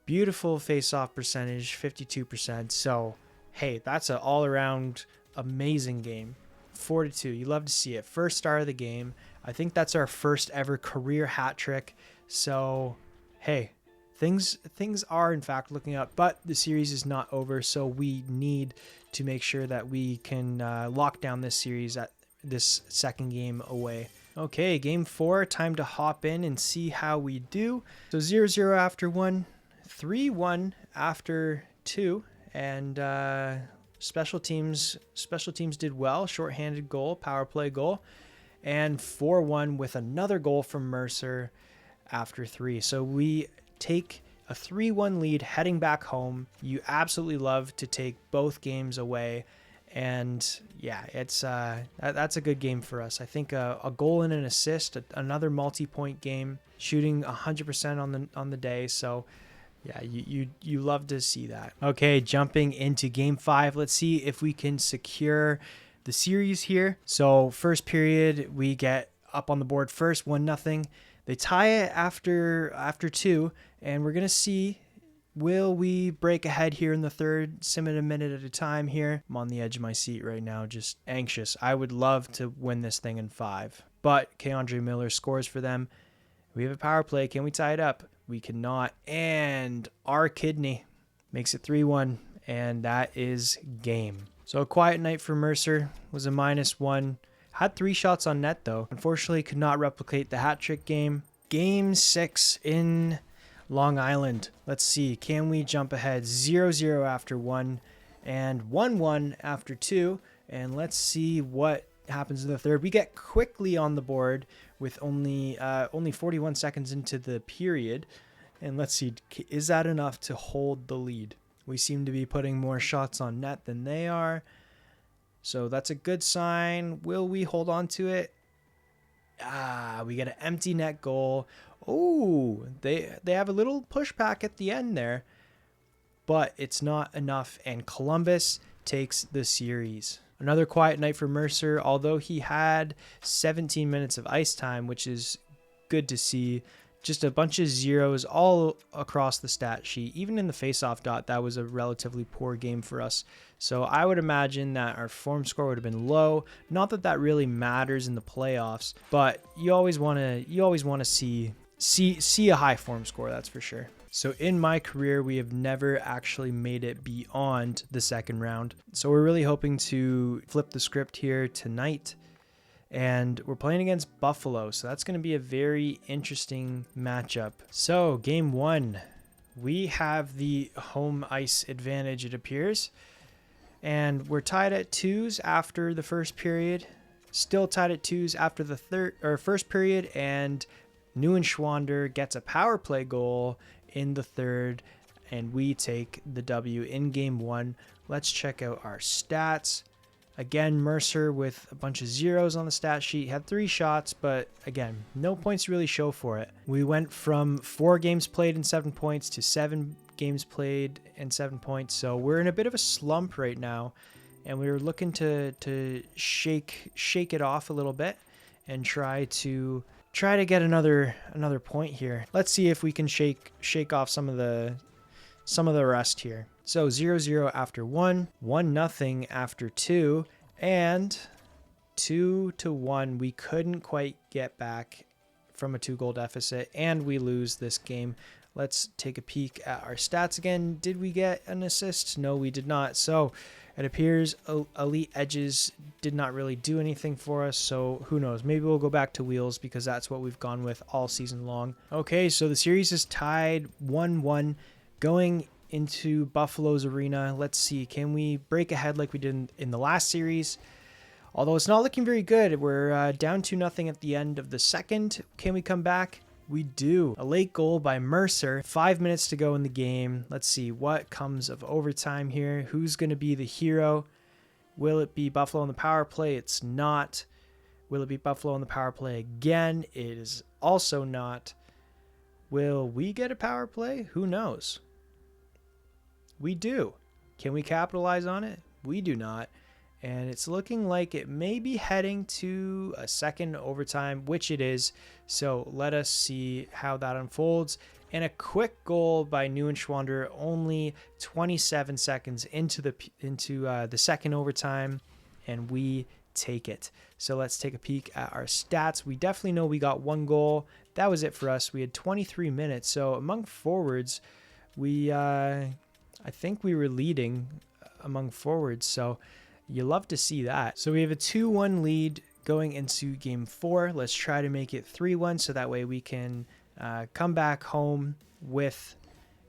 beautiful face-off percentage, 52%. So, hey, that's an all-around amazing game. 4-2, you love to see it. First star of the game. I think that's our first ever career hat trick. So, hey, things are in fact looking up, but the series is not over. So we need to make sure that we can lock down this series at this second game away. Okay, game 4, time to hop in and see how we do. So 0-0 after 1, 3-1 after 2, and special teams did well. Shorthanded goal, power play goal, and 4-1 with another goal from Mercer after 3. So we take a 3-1 lead heading back home. You absolutely love to take both games away. And yeah, it's that's a good game for us. I think a goal and an assist, another multi-point game, shooting 100% on the day. So yeah, you love to see that. Okay, jumping into game 5. Let's see if we can secure the series here. So first period, we get up on the board first, 1-0. They tie it after 2, and we're going to see, will we break ahead here in the third? Sim it a minute at a time here. I'm on the edge of my seat right now, just anxious. I would love to win this thing in 5. But Keandre Miller scores for them. We have a power play. Can we tie it up? We cannot. And our kidney makes it 3-1, and that is game. So a quiet night for Mercer. Was a -1. Had 3 shots on net, though. Unfortunately, could not replicate the hat trick game. Game 6 in Long Island. Let's see. Can we jump ahead? 0-0 after 1 and 1-1 after 2. And let's see what happens in the third. We get quickly on the board with only 41 seconds into the period. And let's see. Is that enough to hold the lead? We seem to be putting more shots on net than they are. So that's a good sign. Will we hold on to it? We get an empty net goal. Oh, they have a little pushback at the end there, but it's not enough, and Columbus takes the series. Another quiet night for Mercer, although he had 17 minutes of ice time, which is good to see. Just a bunch of zeros all across the stat sheet. Even in the faceoff dot, that was a relatively poor game for us. So I would imagine that our form score would have been low. Not that that really matters in the playoffs, but you always want to see a high form score, that's for sure. So in my career, we have never actually made it beyond the second round. So we're really hoping to flip the script here tonight. And we're playing against Buffalo, so that's going to be a very interesting matchup. So, game 1, we have the home ice advantage, it appears. And we're tied at 2s after the first period. Still tied at 2s after the first period, and Neuenschwander gets a power play goal in the third, and we take the W in game 1. Let's check out our stats. Again, Mercer with a bunch of zeros on the stat sheet. Had 3 shots, but again, no points to really show for it. We went from 4 games played and 7 points to 7 games played and 7 points. So we're in a bit of a slump right now, and we were looking to shake it off a little bit and try to get another point here. Let's see if we can shake off some of the rest here. So 0-0 after 1, 1-0 after 2, and 2-1. We couldn't quite get back from a 2-goal deficit, and we lose this game. Let's take a peek at our stats again. Did we get an assist? No, we did not. So it appears elite edges did not really do anything for us, so who knows? Maybe we'll go back to wheels because that's what we've gone with all season long. Okay, so the series is tied 1-1 going into Buffalo's arena. Let's see, can we break ahead like we did in the last series? Although it's not looking very good. We're down 2-0 at the end of the second. Can we come back? We do. A late goal by Mercer. 5 minutes to go in the game. Let's see what comes of overtime here. Who's going to be the hero? Will it be Buffalo on the power play? It's not. Will it be Buffalo on the power play again? It is also not. Will we get a power play? Who knows? We do. Can we capitalize on it? We do not. And it's looking like it may be heading to a second overtime, which it is. So let us see how that unfolds. And a quick goal by Neuenschwander, only 27 seconds into the second overtime, and we take it. So let's take a peek at our stats. We definitely know we got 1 goal. That was it for us. We had 23 minutes. So among forwards, I think we were leading among forwards, so you love to see that. So we have a 2-1 lead going into game 4. Let's try to make it 3-1 so that way we can come back home with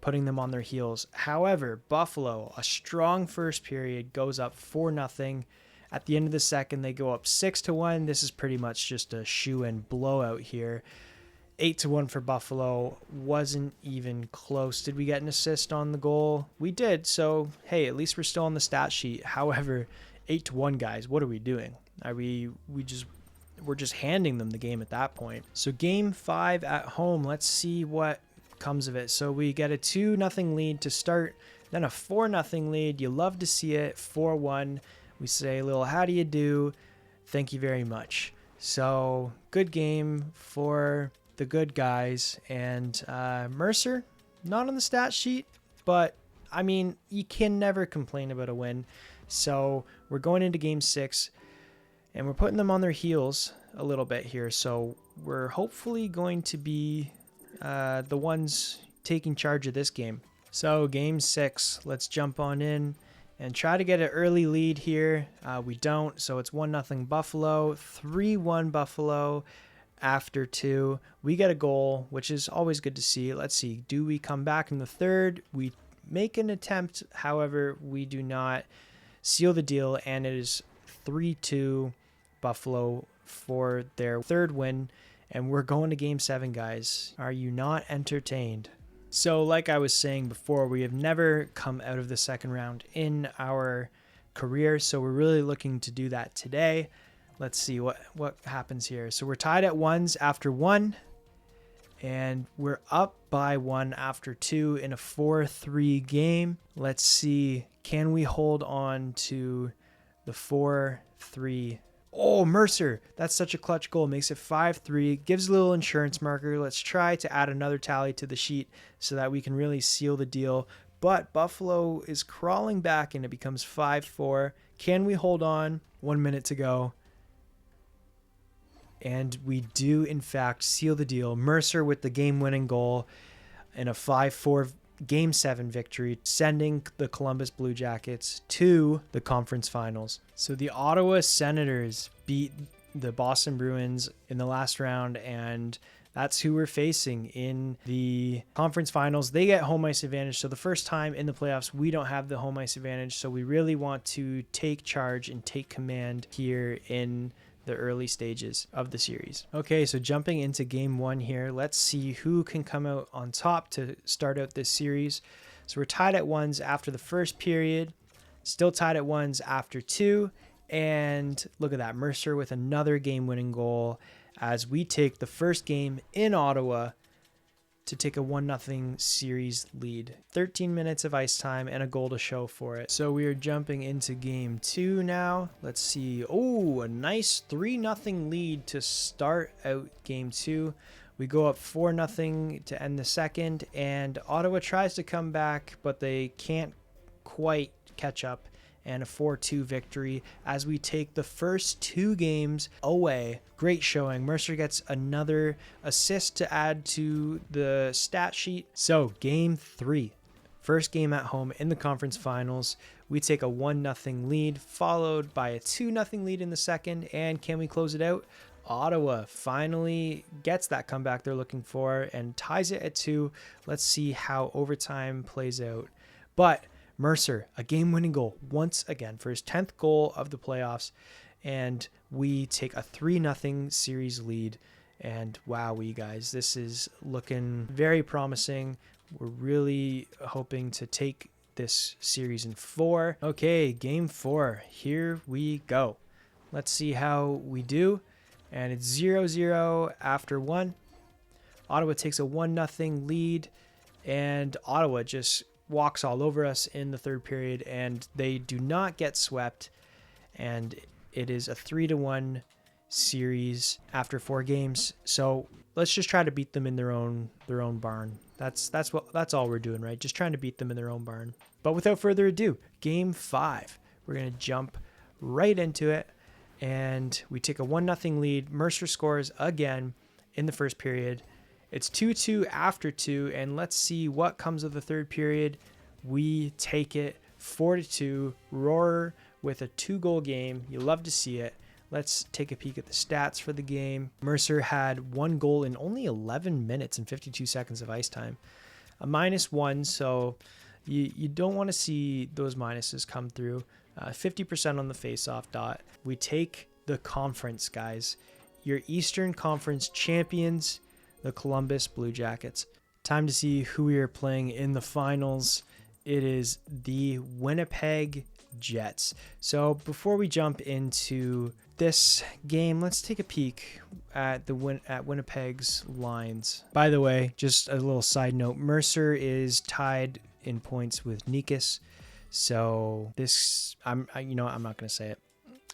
putting them on their heels. However, Buffalo, a strong first period, goes up 4-0. At the end of the second, they go up 6-1. This is pretty much just a shoe-in blowout here. 8-1 for Buffalo. Wasn't even close. Did we get an assist on the goal? We did. So, hey, at least we're still on the stat sheet. However, 8-1, guys, what are we doing? We're just handing them the game at that point. So game 5 at home. Let's see what comes of it. So we get a 2-0 lead to start, then a 4-0 lead. You love to see it. 4-1. We say a little how do you do? Thank you very much. So good game for the good guys. And Mercer, not on the stat sheet, but I mean, you can never complain about a win. So we're going into game 6 and we're putting them on their heels a little bit here. So we're hopefully going to be the ones taking charge of this game. So game 6, let's jump on in and try to get an early lead here. We don't, so it's 1-0 Buffalo, 3-1 Buffalo after 2. We get a goal, which is always good to see. Let's see, do we come back in the third? We make an attempt, however, we do not seal the deal, and it is 3-2 Buffalo for their third win, and we're going to game 7, guys. Are you not entertained? So like I was saying before, we have never come out of the second round in our career, so we're really looking to do that today. Let's see what happens here. So we're tied at ones after 1, and we're up by 1 after 2 in a 4-3 game. Let's see, can we hold on to the 4-3? Oh, Mercer, that's such a clutch goal. Makes it 5-3, gives a little insurance marker. Let's try to add another tally to the sheet so that we can really seal the deal. But Buffalo is crawling back and it becomes 5-4. Can we hold on? 1 minute to go. And we do, in fact, seal the deal. Mercer with the game-winning goal in a 5-4 Game 7 victory, sending the Columbus Blue Jackets to the conference finals. So the Ottawa Senators beat the Boston Bruins in the last round, and that's who we're facing in the conference finals. They get home ice advantage. So the first time in the playoffs, we don't have the home ice advantage. So we really want to take charge and take command here in the early stages of the series. Okay, so jumping into game 1 here, let's see who can come out on top to start out this series. So we're tied at ones after the first period, still tied at ones after 2, and look at that, Mercer with another game-winning goal as we take the first game in Ottawa to take a 1-0 series lead. 13 minutes of ice time and a goal to show for it. So we are jumping into game 2 now. Let's see. Oh, a nice 3-0 lead to start out game 2. We go up 4-0 to end the second, and Ottawa tries to come back, but they can't quite catch up, and a 4-2 victory as we take the first 2 games away. Great showing. Mercer gets another assist to add to the stat sheet. So game 3, first game at home in the conference finals. We take a 1-0 lead, followed by a 2-0 lead in the second. And can we close it out? Ottawa finally gets that comeback they're looking for and ties it at 2. Let's see how overtime plays out. But Mercer, a game-winning goal once again for his 10th goal of the playoffs, and we take a 3-0 series lead. And wow, we guys, this is looking very promising. We're really hoping to take this series in 4. Okay, game 4, here we go. Let's see how we do. And it's 0-0 after 1. Ottawa takes a 1-0 lead, and Ottawa just walks all over us in the third period, and they do not get swept, and it is a 3-1 series after 4 games. So let's just try to beat them in their own barn. That's all we're doing, right? Just trying to beat them in their own barn. But without further ado, game 5, we're going to jump right into it, and we take a 1-0 lead. Mercer scores again in the first period. It's 2-2 after 2, and let's see what comes of the third period. We take it 4-2. Roar with a 2-goal game. You love to see it. Let's take a peek at the stats for the game. Mercer had 1 goal in only 11 minutes and 52 seconds of ice time. A -1, so you don't want to see those minuses come through. 50% on the face-off dot. We take the conference, guys. Your Eastern Conference champions, the Columbus Blue Jackets. Time to see who we are playing in the finals. It is the Winnipeg Jets. So before we jump into this game, let's take a peek at Winnipeg's lines. By the way, just a little side note, Mercer is tied in points with Nikas. So this, I'm not going to say it.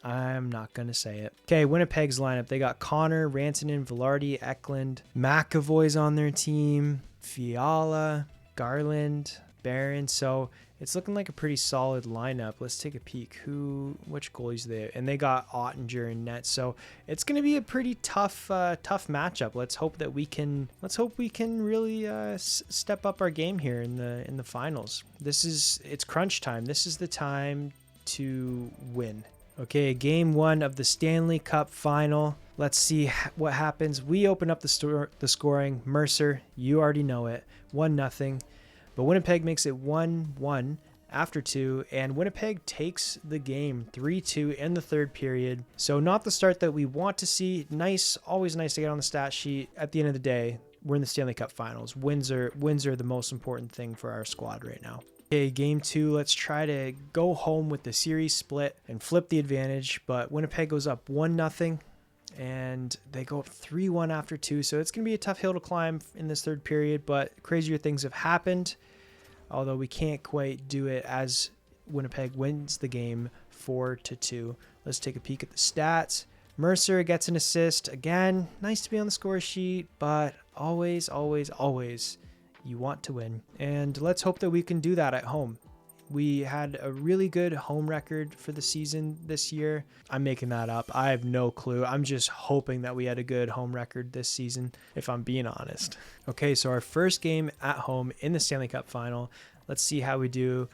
I'm not going to say it. Okay, Winnipeg's lineup. They got Connor, Rantanen, Velarde, Eklund, McAvoy's on their team, Fiala, Garland, Barron. So it's looking like a pretty solid lineup. Let's take a peek. Which goalies they? And they got Ottinger in net. So it's going to be a pretty tough matchup. Let's hope we can really step up our game here in the finals. It's crunch time. This is the time to win. Okay, game 1 of the Stanley Cup final. Let's see what happens. We open up the scoring. Mercer, you already know it, 1-0. But Winnipeg makes it 1-1 after 2, and Winnipeg takes the game 3-2 in the third period. So not the start that we want to see. Nice, always nice to get on the stat sheet. At the end of the day, we're in the Stanley Cup finals. Wins are the most important thing for our squad right now. Okay, game 2, let's try to go home with the series split and flip the advantage, but Winnipeg goes up 1-0, and they go up 3-1 after 2, so it's going to be a tough hill to climb in this third period, but crazier things have happened, although we can't quite do it as Winnipeg wins the game 4-2. Let's take a peek at the stats. Mercer gets an assist. Again, nice to be on the score sheet, but always, always, always you want to win. And let's hope that we can do that at home. We had a really good home record for the season this year. I'm making that up. I have no clue. I'm just hoping that we had a good home record this season, if I'm being honest. Okay, so our first game at home in the Stanley Cup final. Let's see how we do.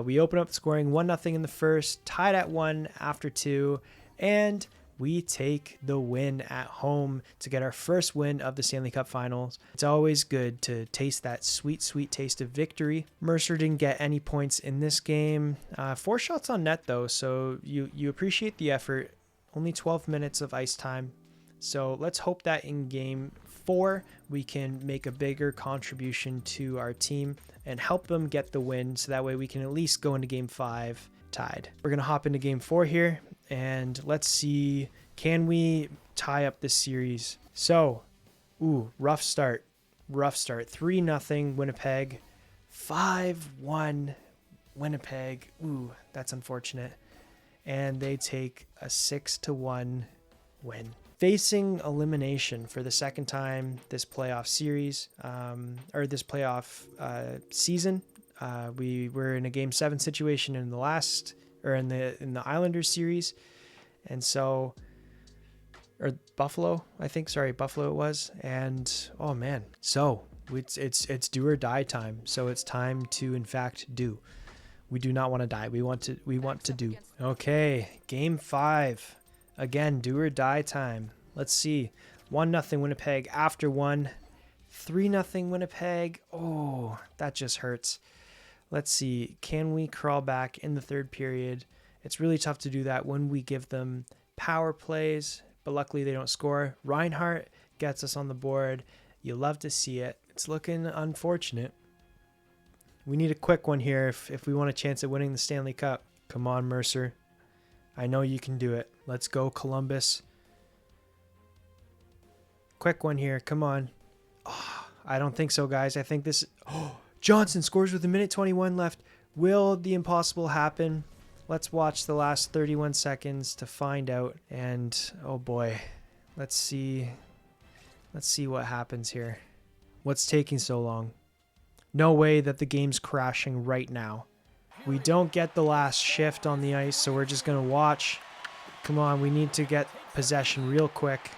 We open up scoring 1-0 in the first, tied at 1 after 2, and we take the win at home to get our first win of the Stanley Cup Finals. It's always good to taste that sweet, sweet taste of victory. Mercer didn't get any points in this game. 4 shots on net, though, so you appreciate the effort. Only 12 minutes of ice time. So let's hope that in game 4, we can make a bigger contribution to our team and help them get the win, so that way we can at least go into game 5 tied. We're going to hop into game 4 here. And let's see, can we tie up this series? So, rough start. 3-0 Winnipeg. 5-1 Winnipeg. That's unfortunate. And they take a 6-1 win. Facing elimination for the second time this playoff series, or this playoff season. We were in a Game 7 situation in the last, or in the Islanders series, and so, or Buffalo, I think. Sorry, Buffalo it was, and oh man, so it's do or die time. So it's time to in fact do. We do not want to die. We want to do. Okay, Game 5, again, do or die time. Let's see, 1-0 Winnipeg after 1, 3-0 Winnipeg. Oh, that just hurts. Let's see, can we crawl back in the third period? It's really tough to do that when we give them power plays, but luckily they don't score. Reinhart gets us on the board. You love to see it. It's looking unfortunate. We need a quick one here if we want a chance at winning the Stanley Cup. Come on, Mercer. I know you can do it. Let's go, Columbus. Quick one here. Come on. Oh, I don't think so, guys. I think this... Oh, Johnson scores with 1:21 left. Will the impossible happen? Let's watch the last 31 seconds to find out. And oh boy, let's see what happens here. What's taking so long? No way that the game's crashing right now. We don't get the last shift on the ice, so we're just going to watch. Come on, we need to get possession real quick.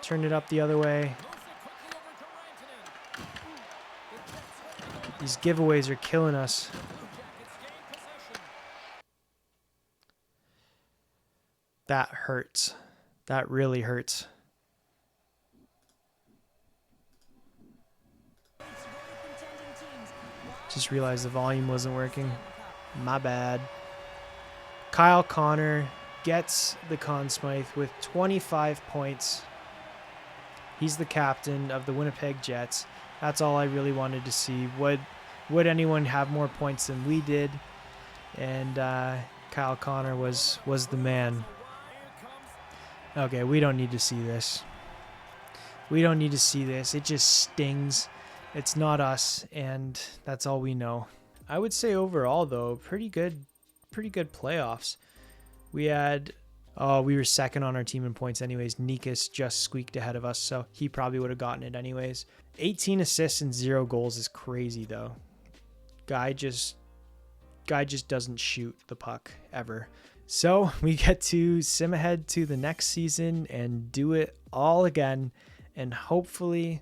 Turn it up the other way. These giveaways are killing us. That hurts. That really hurts. Just realized the volume wasn't working. My bad. Kyle Connor gets the Conn Smythe with 25 points. He's the captain of the Winnipeg Jets. That's all I really wanted to see. Would anyone have more points than we did? And Kyle Connor was the man. Okay, we don't need to see this. We don't need to see this. It just stings. It's not us, and that's all we know. I would say overall though, pretty good playoffs. We were second on our team in points anyways. Nikas just squeaked ahead of us, so he probably would have gotten it anyways. 18 assists and 0 goals is crazy though. Guy just doesn't shoot the puck ever. So we get to sim ahead to the next season and do it all again, and hopefully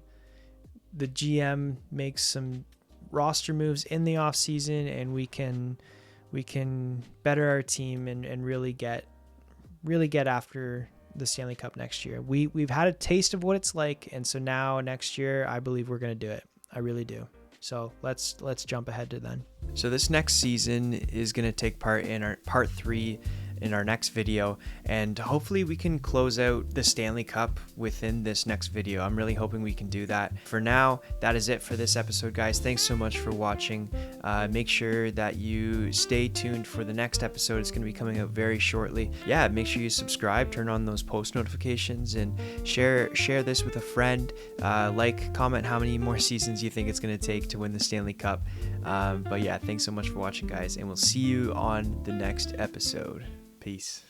the GM makes some roster moves in the off season, and we can better our team and really get after the Stanley Cup next year. We've had a taste of what it's like, and so now next year I believe we're going to do it. I really do. So let's jump ahead to then. So this next season is going to take part in our part 3 in our next video, and hopefully we can close out the Stanley Cup within this next video. I'm really hoping we can do that. For now, that is it for this episode, guys. Thanks so much for watching. Make sure that you stay tuned for the next episode. It's going to be coming out very shortly. Yeah, make sure you subscribe, turn on those post notifications, and share this with a friend. Comment how many more seasons you think it's going to take to win the Stanley Cup. But yeah, thanks so much for watching, guys, and we'll see you on the next episode. Peace.